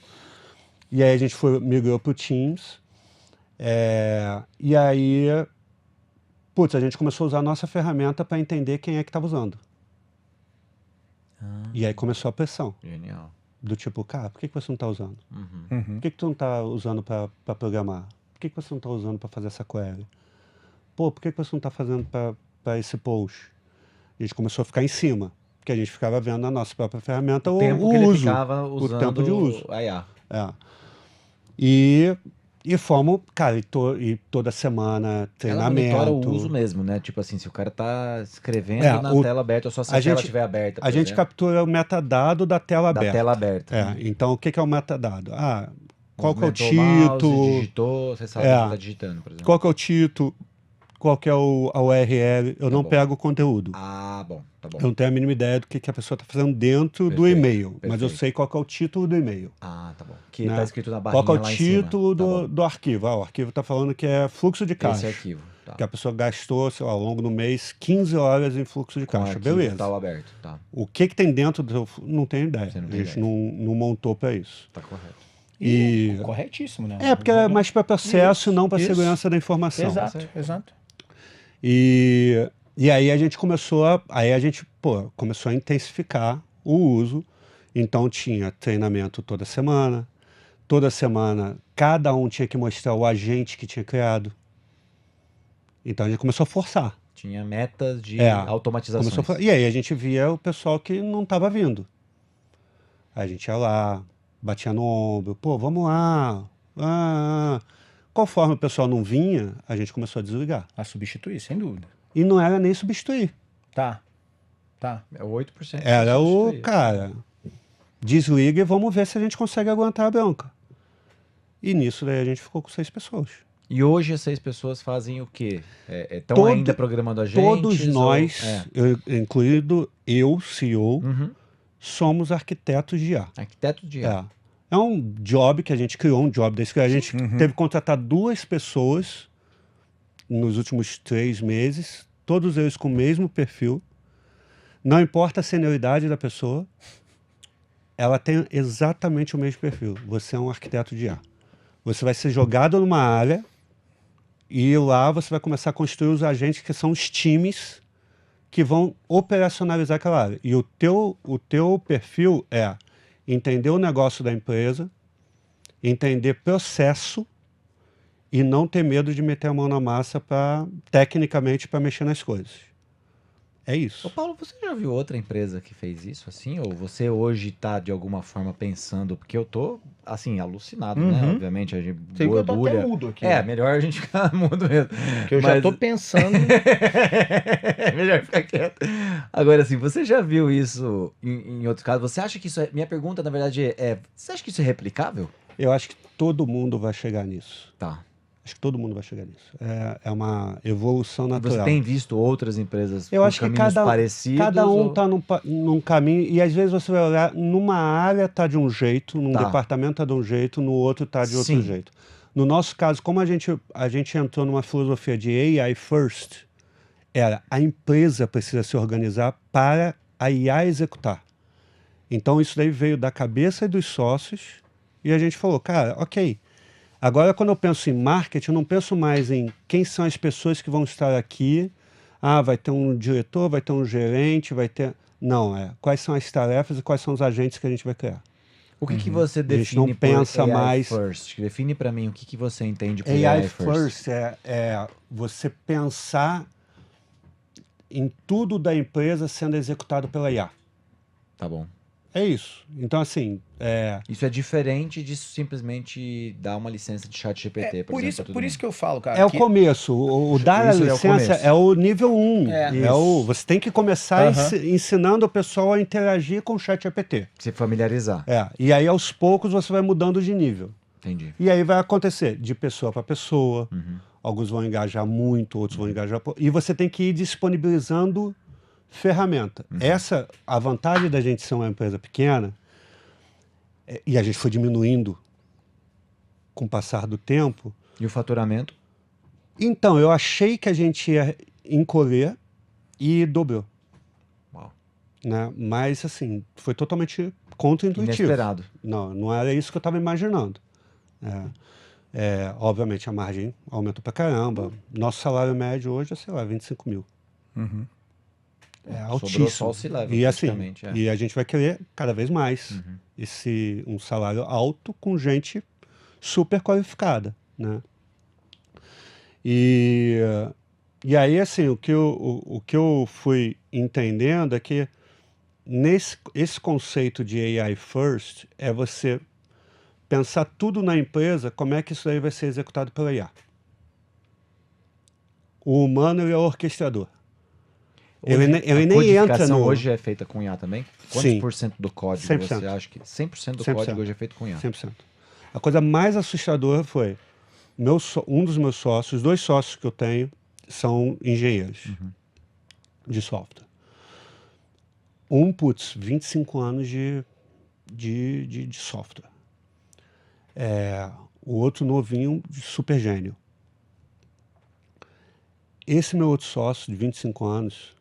E aí a gente migrou pro Teams. E aí, a gente começou a usar a nossa ferramenta para entender quem é que estava usando. E aí começou a pressão. Genial. Do tipo, cara, por que você não está usando? Por que tu não está usando para programar? Por que você não está usando para fazer essa query? Pô, por que você não está fazendo para esse post? A gente começou a ficar em cima, porque a gente ficava vendo na nossa própria ferramenta o tempo que ele uso, ficava usando o tempo de uso. a IA. E fomos, cara, e toda semana treinamento. Ela monitora o uso mesmo, né? Tipo assim, se o cara tá escrevendo na tela aberta, ou só se a tela estiver aberta. A gente captura o metadado da tela aberta. Da tela aberta. Então, o que é o metadado? Qual que é o Mouse, título? digitou, você sabe o que tá digitando, por exemplo. Qual que é o título? Qual que é a URL? Eu não pego o conteúdo. Bom, tá bom. Eu não tenho a mínima ideia do que a pessoa está fazendo dentro do e-mail, mas eu sei qual que é o título do e-mail. Tá bom. Que tá escrito na barrinha qual que é o lá em cima. título do arquivo? O arquivo está falando que é fluxo de caixa. Esse arquivo. Tá. Que a pessoa gastou, sei lá, ao longo do mês, 15 horas em fluxo de caixa. Beleza. Tal aberto, tá. O que tem dentro do... Não tenho ideia. Você não A tem gente não montou para isso. Tá correto. Corretíssimo, né? Porque é mais para processo e não para isso. segurança da informação. Exato. E aí a gente começou a intensificar o uso. Então tinha treinamento toda semana. Toda semana cada um tinha que mostrar o agente que tinha criado. Então a gente começou a forçar. Tinha metas de automatizações. E aí a gente via o pessoal que não estava vindo. Aí a gente ia lá, batia no ombro, pô, vamos lá. Conforme o pessoal não vinha, a gente começou a desligar. A substituir, sem dúvida. E não era nem substituir. Tá. É o 8%. Era o, cara, desliga e vamos ver se a gente consegue aguentar a bronca. E nisso daí a gente ficou com 6 pessoas. E hoje as 6 pessoas fazem o quê? Estão ainda programando a gente? Todos nós, incluído eu, CEO, somos arquitetos de IA. Arquitetos de IA. É um job que a gente criou, um job desse que a gente teve que contratar 2 pessoas nos últimos 3 meses, todos eles com o mesmo perfil. Não importa a senioridade da pessoa, ela tem exatamente o mesmo perfil. Você é um arquiteto de IA. Você vai ser jogado numa área e lá você vai começar a construir os agentes que são os times que vão operacionalizar aquela área. E o teu perfil é entender o negócio da empresa, entender processo e não ter medo de meter a mão na massa tecnicamente, para mexer nas coisas. É Ô, isso. Paulo, você já viu outra empresa que fez isso assim? Ou você hoje tá de alguma forma pensando? Porque eu tô, assim, alucinado, né? Uhum. Obviamente, a gente Sei que eu tô até borbulha. mudo aqui. É, melhor a gente ficar mudo mesmo. Porque eu já tô pensando. Melhor ficar quieto. Agora, assim, você já viu isso em outros casos? Você acha que isso é. Minha pergunta, na verdade, é: você acha que isso é replicável? Eu acho que todo mundo vai chegar nisso. Tá. Acho que todo mundo vai chegar nisso. É uma evolução E você natural. tem visto outras empresas Eu com acho que caminhos parecidos? cada um ou- está num caminho, e às vezes você vai olhar, numa área está de um jeito, num Tá. departamento está de um jeito, no outro está de outro Sim. jeito. No nosso caso, como a gente entrou numa filosofia de AI first, a empresa precisa se organizar para a IA executar. Então isso daí veio da cabeça dos sócios, e a gente falou, cara, ok. Agora, quando eu penso em marketing, eu não penso mais em quem são as pessoas que vão estar aqui. Ah, vai ter um diretor, vai ter um gerente, vai ter... Não, quais são as tarefas e quais são os agentes que a gente vai criar. O que você A gente define não por pensa AI mais- first? Define pra mim o que você entende por AI first é você pensar em tudo da empresa sendo executado pela IA. Tá bom. É isso. Então, assim, Isso é diferente de simplesmente dar uma licença de chat GPT, por exemplo. Por isso que eu falo, cara. é o começo. O dar a Isso é o licença começo. é o nível 1. É. Você tem que começar Aham. ensinando o pessoal a interagir com o chat GPT. Se familiarizar. E aí, aos poucos, você vai mudando de nível. Entendi. E aí vai acontecer de pessoa para pessoa. Uhum. Alguns vão engajar muito, outros vão engajar pouco. E você tem que ir disponibilizando ferramenta. A vantagem da gente ser uma empresa pequena, e a gente foi diminuindo com o passar do tempo. E o faturamento? Então, eu achei que a gente ia encolher e dobrou. Uau. Né? Mas, assim, foi totalmente contra-intuitivo. Inesperado. Não era isso que eu estava imaginando. Obviamente, a margem aumentou pra caramba. Nosso salário médio hoje é, sei lá, 25 mil. É Sobrou altíssimo. só o C-level, E assim, praticamente, e a gente vai querer cada vez mais um salário alto com gente super qualificada, né? E aí, assim, o que eu fui entendendo é que esse conceito de AI first é você pensar tudo na empresa, como é que isso aí vai ser executado pela IA. O humano, ele é o orquestrador. Ele nem a entra codificação no... hoje é feita com IA também? Quantos Sim. por cento do código 100%. você acha que... 100% do 100%. código hoje é feito com IA. 100%. A coisa mais assustadora foi, um dos meus sócios, 2 sócios que eu tenho, são engenheiros de software. 25 anos de software. O outro novinho, super gênio. Esse meu outro sócio, de 25 anos,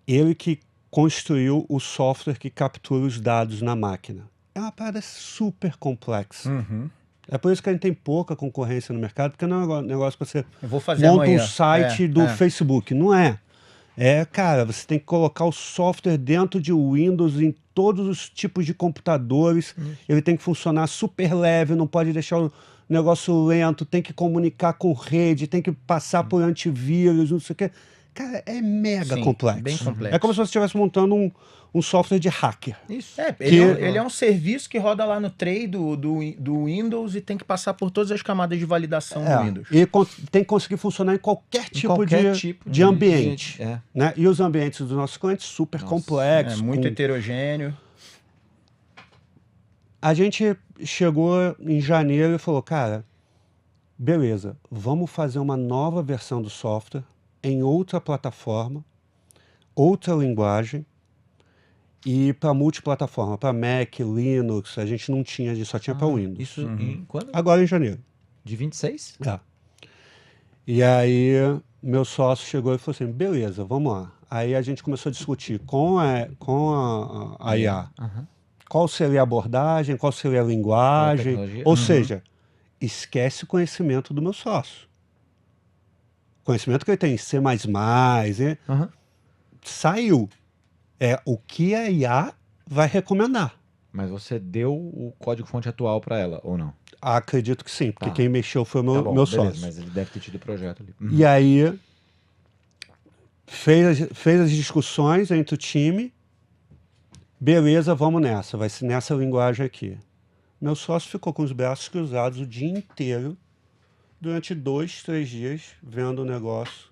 ele que construiu o software que captura os dados na máquina. É uma parada super complexa. É por isso que a gente tem pouca concorrência no mercado, porque não é um negócio que você Eu vou fazer monta amanhã. um site do Facebook. Não é. Cara, você tem que colocar o software dentro de Windows em todos os tipos de computadores. Ele tem que funcionar super leve, não pode deixar o negócio lento, tem que comunicar com rede, tem que passar por antivírus, não sei o quê. Cara, é mega Sim, complexo. bem complexo. É como se você estivesse montando um software de hacker. Isso. Ele é um serviço que roda lá no tray do Windows e tem que passar por todas as camadas de validação do Windows. E tem que conseguir funcionar em qualquer tipo de ambiente. Né? E os ambientes dos nossos clientes super complexos. Muito heterogêneo. A gente chegou em janeiro e falou, cara, beleza, vamos fazer uma nova versão do software em outra plataforma, outra linguagem e para multiplataforma, para Mac, Linux, a gente não tinha, só tinha para Windows. Isso em quando? Agora em janeiro. De 26? E aí meu sócio chegou e falou assim, beleza, vamos lá. Aí a gente começou a discutir com a IA. Qual seria a abordagem, qual seria a linguagem. Ou seja, esquece o conhecimento do meu sócio. Conhecimento que ele tem em C++, saiu. É o que a IA vai recomendar. Mas você deu o código-fonte atual para ela, ou não? Acredito que sim, porque Tá. quem mexeu foi o Tá meu, bom, meu beleza, sócio. mas ele deve ter tido projeto ali. E aí, fez as discussões entre o time. Beleza, vamos nessa. Vai ser nessa linguagem aqui. Meu sócio ficou com os braços cruzados o dia inteiro, durante 2, 3 dias, vendo o negócio.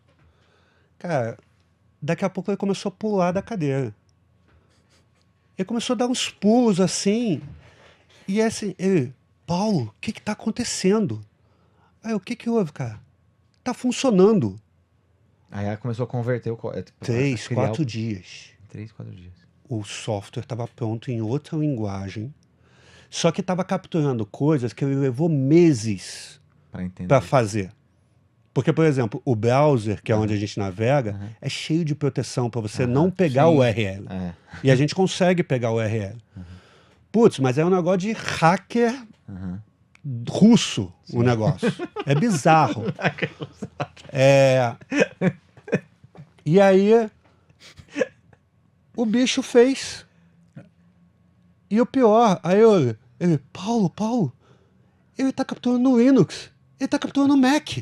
Cara, daqui a pouco ele começou a pular da cadeira. Ele começou a dar uns pulos assim. E assim, ele, Paulo, o que que tá acontecendo? Aí, o que que houve, cara? Tá funcionando. Aí ela começou a converter o... 3, criar 4 dias. 3, 4 dias. O software estava pronto em outra linguagem, só que estava capturando coisas que ele levou meses Pra entender. para fazer. Porque, por exemplo, o browser, que é onde a gente navega, é cheio de proteção para você não pegar o URL. É. E a gente consegue pegar o URL. Putz, mas é um negócio de hacker russo, o negócio. É bizarro. E aí, o bicho fez. E o pior, aí ele, Paulo, ele tá capturando no Linux, ele tá capturando no Mac.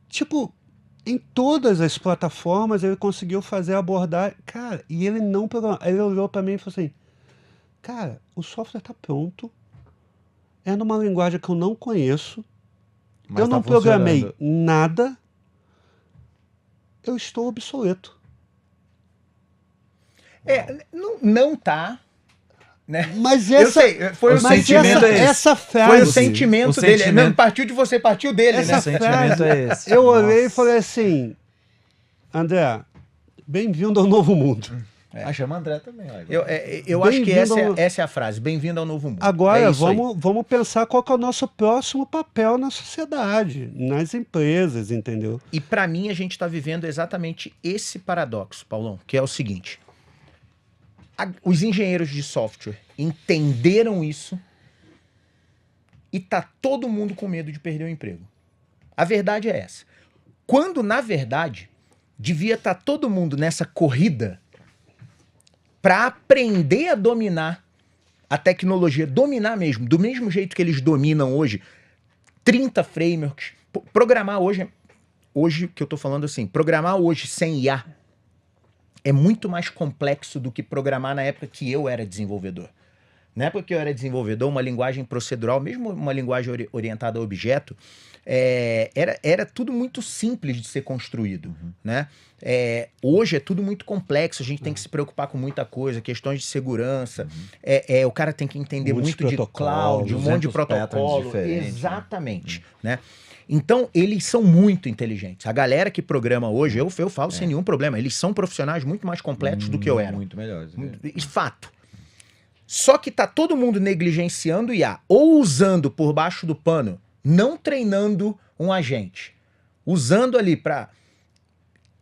Tipo, em todas as plataformas ele conseguiu fazer a abordagem. Cara, e ele não programou. Ele olhou pra mim e falou assim, cara, o software tá pronto, é numa linguagem que eu não conheço, Mas eu tá não programei funcionando. nada, eu estou obsoleto. Não tá, né? Mas Eu essa, sei, foi o mas sentimento essa, é esse. essa frase, Foi o sentimento O dele. sentimento- Não partiu de você, partiu dele, essa né? O sentimento frase, é esse. eu olhei e Nossa. falei assim, André, bem-vindo ao novo mundo. Ah, chama André também. Ó. Eu acho que Bem-vindo ao- essa é a frase. Bem-vindo ao novo mundo. Agora, É isso aí. vamos pensar qual que é o nosso próximo papel na sociedade, nas empresas, entendeu? E pra mim, a gente está vivendo exatamente esse paradoxo, Paulão, que é o seguinte. Os engenheiros de software entenderam isso e tá todo mundo com medo de perder o emprego. A verdade é essa. Quando, na verdade, devia estar todo mundo nessa corrida para aprender a dominar a tecnologia, dominar mesmo, do mesmo jeito que eles dominam hoje, 30 frameworks. Programar hoje que eu tô falando assim, programar hoje sem IA é muito mais complexo do que programar na época que eu era desenvolvedor. Na época que eu era desenvolvedor, uma linguagem procedural, mesmo uma linguagem orientada a objeto, era tudo muito simples de ser construído, né? Hoje é tudo muito complexo, a gente tem que se preocupar com muita coisa, questões de segurança, o cara tem que entender Muitos muito de cloud, um monte de 200 patterns protocolo. diferentes, né? Exatamente, né? Então, eles são muito inteligentes. A galera que programa hoje, eu falo sem nenhum problema, eles são profissionais muito mais completos do que eu era. Muito melhores. né? Fato. Só que tá todo mundo negligenciando o IA, ou usando por baixo do pano, não treinando um agente. Usando ali pra...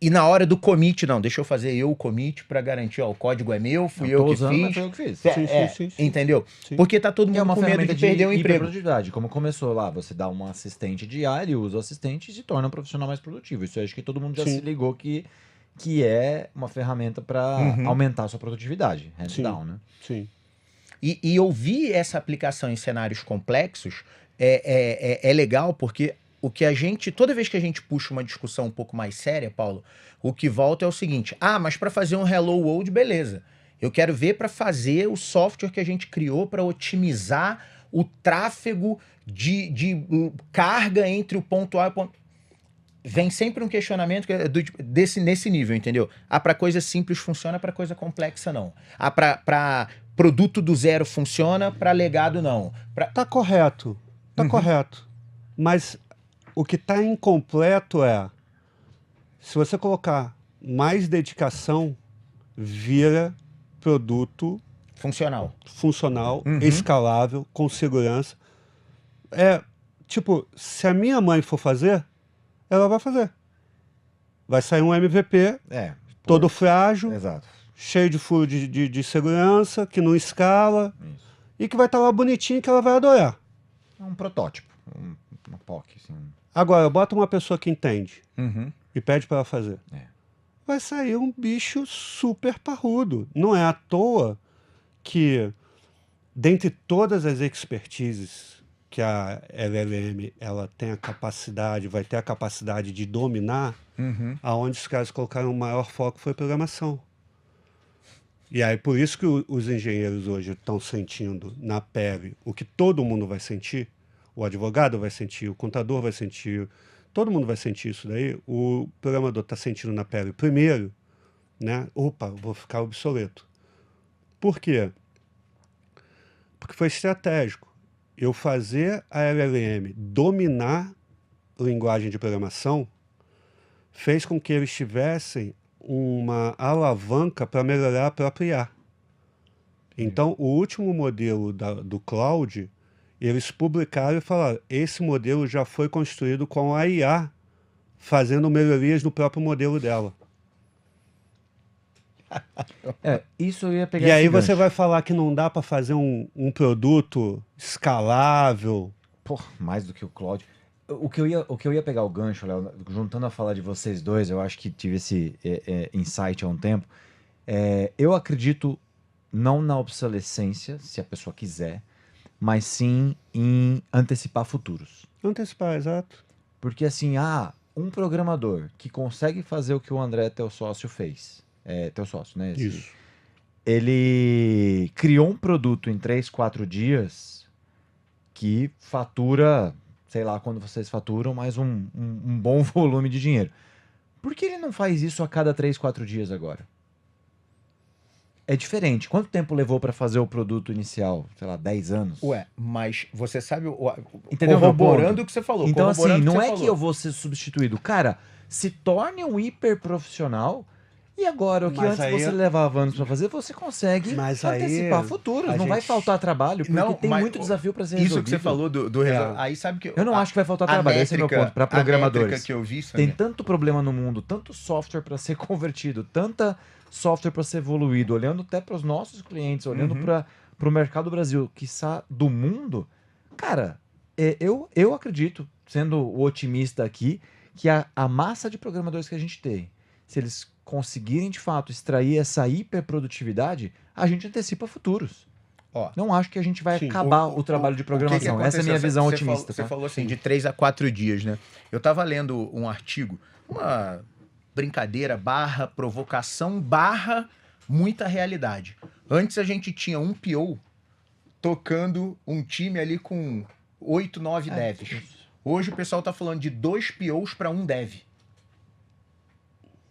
E na hora do commit, não, deixa eu fazer eu o commit pra garantir, ó, o código é meu, fui eu tô que usando, mas fiz. foi eu que fiz. Sim. Entendeu? Sim. Porque tá todo E mundo é uma com medo ferramenta de perder o emprego. hiperprodutividade. Como começou lá, você dá um assistente de IA, ele usa o assistente e se torna um profissional mais produtivo. Isso eu acho que todo mundo já Sim. se ligou que é uma ferramenta para aumentar a sua produtividade. Hands Sim. down, né? Sim. E eu vi essa aplicação em cenários complexos é legal porque o que a gente, toda vez que a gente puxa uma discussão um pouco mais séria, Paulo, o que volta é o seguinte, mas para fazer um Hello World, beleza. Eu quero ver para fazer o software que a gente criou para otimizar o tráfego de carga entre o ponto A e o ponto... Vem sempre um questionamento nesse nível, entendeu? Para coisa simples funciona, para coisa complexa não. Para produto do zero funciona, para legado não. Tá correto, correto. Mas o que tá incompleto é, se você colocar mais dedicação, vira produto Funcional. funcional, escalável, com segurança. Tipo, se a minha mãe for fazer, ela vai fazer. Vai sair um MVP, todo frágil, Exato. cheio de furo de segurança, que não escala, Isso. e que vai estar lá bonitinho que ela vai adorar. É um protótipo. Uma POC, assim. Agora, bota uma pessoa que entende Uhum. e pede para ela fazer. Vai sair um bicho super parrudo. Não é à toa que, dentre todas as expertises que a LLM ela tem a capacidade, vai ter a capacidade de dominar, aonde os caras colocaram o maior foco foi programação. E aí, por isso que os engenheiros hoje estão sentindo na pele o que todo mundo vai sentir, o advogado vai sentir, o contador vai sentir, todo mundo vai sentir isso daí, o programador está sentindo na pele primeiro, né? Opa, vou ficar obsoleto. Por quê? Porque foi estratégico. Eu fazer a LLM dominar a linguagem de programação fez com que eles tivessem uma alavanca para melhorar a própria IA. Então, o último modelo do cloud, eles publicaram e falaram, esse modelo já foi construído com a IA fazendo melhorias no próprio modelo dela. Isso eu ia pegar E aí esse você gancho. vai falar que não dá para fazer um produto escalável. Pô, mais do que o Cloud. O que eu ia pegar o gancho, Léo, juntando a fala de vocês dois, eu acho que tive esse insight há um tempo. Eu acredito não na obsolescência, se a pessoa quiser, mas sim em antecipar futuros. Antecipar, exato. Porque assim, um programador que consegue fazer o que o André, teu sócio, fez. Teu sócio, né? Isso. Ele criou um produto em 3, 4 dias que fatura, sei lá quando vocês faturam, mas um bom volume de dinheiro. Por que ele não faz isso a cada 3, 4 dias agora? É diferente. Quanto tempo levou para fazer o produto inicial? Sei lá, 10 anos? Ué, mas você sabe, Entendeu meu corroborando ponto? o que você falou. Então, assim, corroborando o não você é que falou. eu vou ser substituído. Cara, se torne um hiper profissional e agora, o que Mas antes aí- você levava anos para fazer, você consegue Mas aí antecipar futuros. a Não vai gente- faltar trabalho, porque Não, tem mas muito desafio para ser Isso resolvido. que você falou do aí sabe que Eu não acho que vai faltar trabalho, esse é meu ponto, para A programadores. métrica que eu vi, Tem Samir, tanto problema no mundo, tanto software para ser convertido, tanta software para ser evoluído, olhando até para os nossos clientes, olhando para o mercado do Brasil, quiçá do mundo. Cara, eu acredito, sendo o otimista aqui, que a massa de programadores que a gente tem, se eles conseguirem de fato extrair essa hiperprodutividade, a gente antecipa futuros. ó, Não acho que a gente vai Sim. acabar o trabalho de que programação. Essa é a minha aconteceu? visão Você otimista. Você tá? falou assim, de 3 a 4 dias, né? Eu tava lendo um artigo, uma brincadeira barra provocação barra muita realidade. Antes a gente tinha um PO tocando um time ali com 8, 9 devs. isso. Hoje o pessoal tá falando de 2 POs para um dev.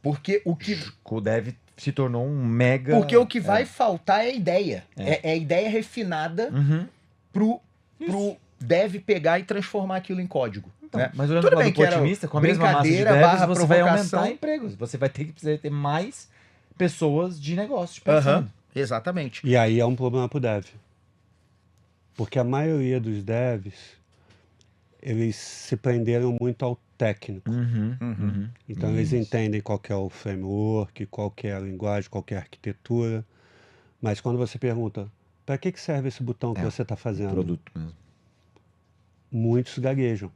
Porque o que O dev se tornou um mega... Porque o que vai faltar é a ideia. É a ideia refinada Uhum. pro dev pegar e transformar aquilo em código. Então, né? mas olhando Tudo para o bem lado que era otimista, com a mesma massa de brincadeira devs, barra você vai provocação. aumentar empregos. Você vai precisar ter mais pessoas de negócio Aham, pensando. exatamente. E aí é um problema para o dev. Porque a maioria dos devs, eles se prenderam muito ao técnico. Então eles entendem qual que é o framework, qual que é a linguagem, qual que é a arquitetura. Mas quando você pergunta, para que serve esse botão que você está fazendo? Produto mesmo. Muitos gaguejam.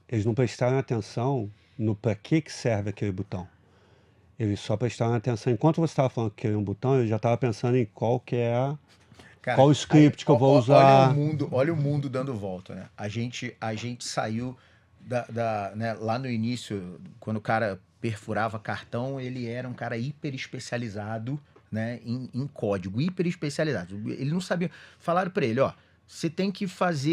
Eles não prestaram atenção no para que serve aquele botão. Eles só prestaram atenção. Enquanto você estava falando que queria um botão, ele já estava pensando em qual que é Cara, qual o script que eu vou usar. Olha o mundo dando volta, né? A gente saiu né, lá no início, quando o cara perfurava cartão, ele era um cara hiper especializado, né, em código, hiper especializado. Ele não sabia. Falaram para ele, ó, você tem que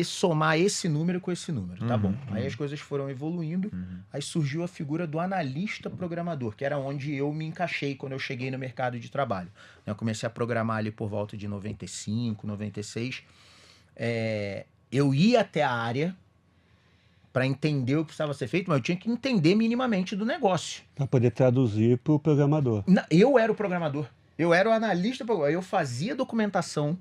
somar esse número com esse número, tá bom? Aí as coisas foram evoluindo, aí surgiu a figura do analista programador, que era onde eu me encaixei quando eu cheguei no mercado de trabalho. Eu comecei a programar ali por volta de 95, 96. Eu ia até a área para entender o que precisava ser feito, mas eu tinha que entender minimamente do negócio. Para poder traduzir para o programador. Eu era o programador. Eu era o analista, eu fazia documentação.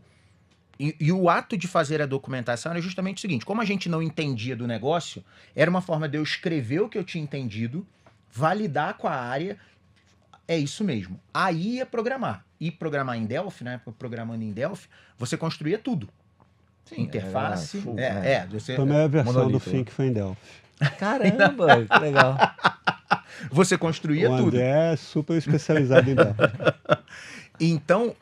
E o ato de fazer a documentação era justamente o seguinte: como a gente não entendia do negócio, era uma forma de eu escrever o que eu tinha entendido, validar com a área, é isso mesmo. Aí ia programar. E programar em Delphi, né? Programando em Delphi, você construía tudo. Sim, Interface. era full, Você, A primeira versão do monolito, Think foi em Delphi. Caramba, que legal. você construía O tudo. André é super especializado em Delphi. Então,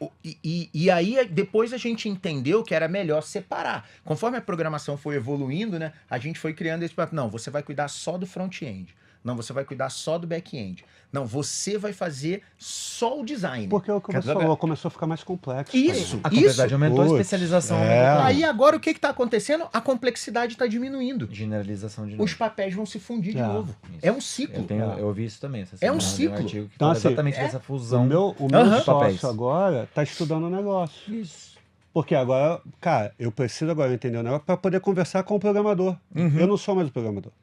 e aí depois a gente entendeu que era melhor separar. Conforme a programação foi evoluindo, né, a gente foi criando esse papel. Não, você vai cuidar só do front-end. Não, você vai cuidar só do back-end. Não, você vai fazer só o design. Porque o que você falou, começou a ficar mais complexo. Isso, A complexidade aumentou, a Putz, especialização é. aumentou. Aí agora o que está acontecendo? A complexidade está diminuindo. Generalização de novo. Os papéis vão se fundir de É. novo. Isso. É um ciclo. Eu ouvi isso também. Essa É um semana, eu li ciclo. artigo que Então, fala assim, exatamente dessa O fusão. meu Aham. sócio agora está estudando o negócio. Isso. Porque agora, cara, eu preciso agora entender o negócio para poder conversar com o programador. Eu não sou mais o programador.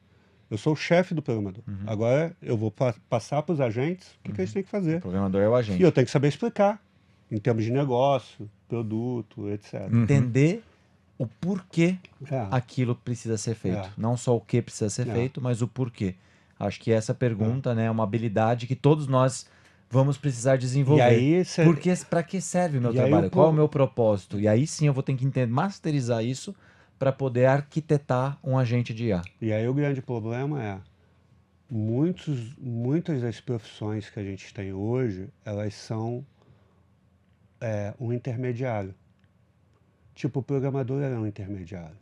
Eu sou o chefe do programador. Agora eu vou passar para os agentes o que eles têm que O fazer. programador é o agente. E eu tenho que saber explicar, em termos de negócio, produto, etc. Entender o porquê É. aquilo precisa ser feito. É. Não só o que precisa ser É. feito, mas o porquê. Acho que essa pergunta, né, é uma habilidade que todos nós vamos precisar desenvolver. E aí, cê- Porque para que serve o meu E aí trabalho? o Qual é o pro- meu propósito? E aí sim eu vou ter que entender, masterizar isso para poder arquitetar um agente de IA. E aí o grande problema é muitas das profissões que a gente tem hoje, elas são um intermediário. Tipo, o programador era um intermediário.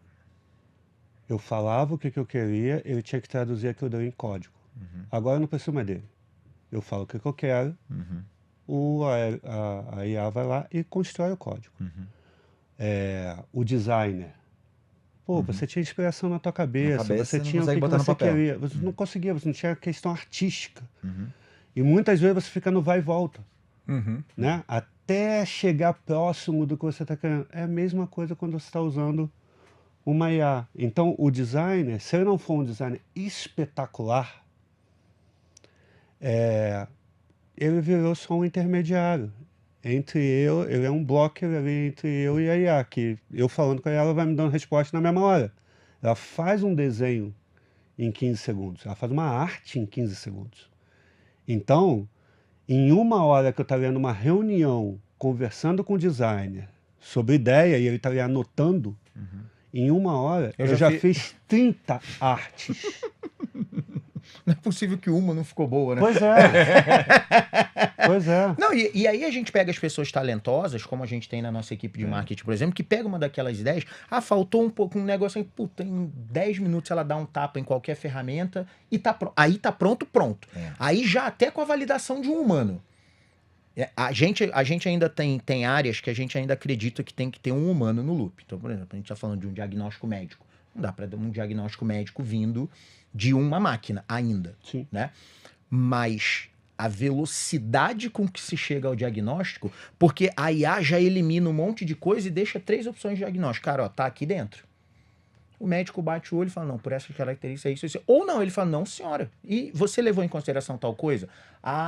Eu falava o que eu queria, ele tinha que traduzir aquilo dali em código. Agora eu não preciso mais dele. Eu falo o que eu quero, a IA vai lá e constrói o código. O designer. Pô, você tinha inspiração na tua cabeça, cabeça, você não tinha o consegue que botar no você papel. queria. Você não conseguia, você não tinha questão artística. E muitas vezes você fica no vai e volta, né? Até chegar próximo do que você está querendo. É a mesma coisa quando você está usando uma IA. Então, o designer, se ele não for um designer espetacular, ele virou só um intermediário. Ele é um blocker ali entre eu e a IA, que eu falando com a IA, ela vai me dando resposta na mesma hora. Ela faz um desenho em 15 segundos, ela faz uma arte em 15 segundos. Então, em uma hora que eu estaria numa reunião, conversando com o designer sobre ideia, e ele estaria anotando, em uma hora eu já fiz 30 artes. Não é possível que uma não ficou boa, né? Pois é. Pois é. Não, e aí a gente pega as pessoas talentosas, como a gente tem na nossa equipe de marketing, por exemplo, que pega uma daquelas ideias, faltou um pouco, um negócio aí, puta, em 10 minutos ela dá um tapa em qualquer ferramenta e tá pronto. Aí tá pronto. Aí já até com a validação de um humano. A gente ainda tem áreas que a gente ainda acredita que tem que ter um humano no loop. Então, por exemplo, a gente tá falando de um diagnóstico médico. Não dá para dar um diagnóstico médico vindo de uma máquina ainda, Sim. né? Mas a velocidade com que se chega ao diagnóstico, porque a IA já elimina um monte de coisa e deixa 3 opções de diagnóstico. Cara, ó, tá aqui dentro. O médico bate o olho e fala, não, por essas características é isso, isso. Ou não, ele fala, não, senhora. E você levou em consideração tal coisa?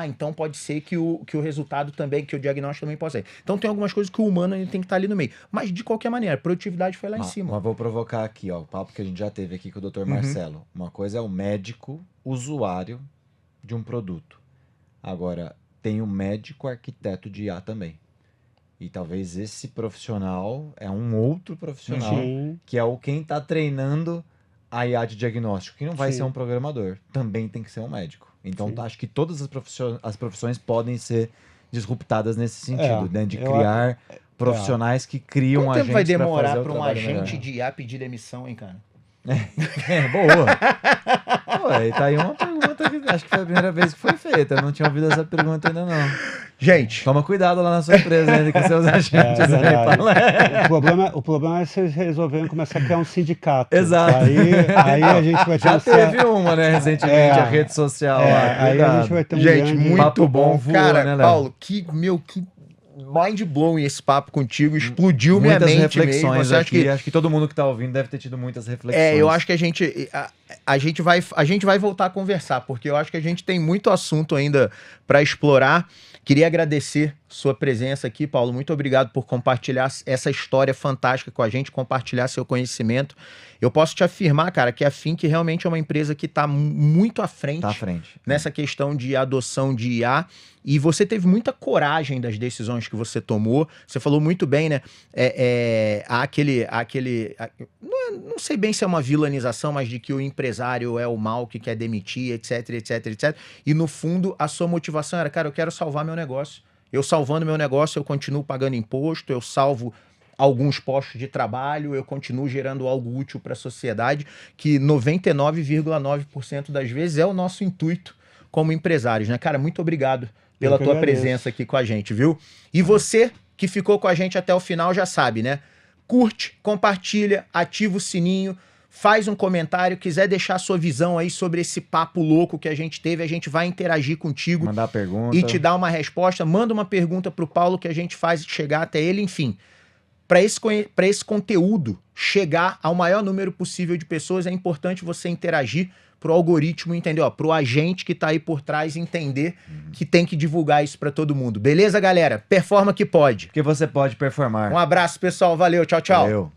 Então pode ser que o resultado também, que o diagnóstico também possa ser. Então tem algumas coisas que o humano ele tem que estar ali no meio. Mas de qualquer maneira, a produtividade foi lá em cima. Mas vou provocar aqui, ó, o papo que a gente já teve aqui com o Dr. Marcelo. Uma coisa é o médico usuário de um produto. Agora, tem o médico arquiteto de IA também. E talvez esse profissional é um outro profissional, Sim. que é quem está treinando a IA de diagnóstico, que não vai Sim. ser um programador, também tem que ser um médico. Então, Sim. acho que todas as profissões podem ser disruptadas nesse sentido, né? De eu criar profissionais que criam Quanto tempo agentes vai pra demorar fazer o para um trabalho agente melhor? de IA pedir demissão, hein, cara? Boa! Pô, tá aí uma pergunta que acho que foi a primeira vez que foi feita. Eu não tinha ouvido essa pergunta ainda, não. Gente, Toma cuidado lá na sua empresa, ainda com seus agentes. aí, verdade. Paulo. O problema é se eles resolverem começar a criar um sindicato. Exato. Aí a gente vai ter Já um teve uma, né, recentemente, a rede social. lá, aí a cuidado. gente vai ter um gente, grande... muito Papo bom. bom voou, Cara, né, Léo? Paulo, que mind blowing esse papo contigo. Explodiu minha Muitas mente reflexões mesmo. Você acha aqui. que Acho que todo mundo que tá ouvindo deve ter tido muitas reflexões. eu acho que a gente vai voltar a conversar, porque eu acho que a gente tem muito assunto ainda para explorar. Queria agradecer sua presença aqui, Paulo. Muito obrigado por compartilhar essa história fantástica com a gente, compartilhar seu conhecimento. Eu posso te afirmar, cara, que a Fink realmente é uma empresa que está muito à frente, Tá à frente. nessa questão de adoção de IA. E você teve muita coragem das decisões que você tomou. Você falou muito bem, né? Não sei bem se é uma vilanização, mas de que o empresário é o mal que quer demitir, etc, etc, etc. E no fundo, a sua motivação era, cara, eu quero salvar meu negócio. eu salvando meu negócio, eu continuo pagando imposto, eu salvo alguns postos de trabalho, eu continuo gerando algo útil para a sociedade, que 99,9% das vezes é o nosso intuito como empresários, né? Cara, muito obrigado pela tua presença aqui com a gente, viu? E você que ficou com a gente até o final já sabe, né? Curte, compartilha, ativa o sininho, faz um comentário, quiser deixar sua visão aí sobre esse papo louco que a gente teve, a gente vai interagir contigo. Mandar pergunta. E te dar uma resposta. Manda uma pergunta pro Paulo que a gente faz chegar até ele, enfim. Para esse conteúdo chegar ao maior número possível de pessoas, é importante você interagir pro algoritmo entender, ó, pro agente que tá aí por trás entender que tem que divulgar isso para todo mundo. Beleza, galera? Performa que pode. Porque você pode performar. Um abraço, pessoal. Valeu, tchau, tchau. Valeu.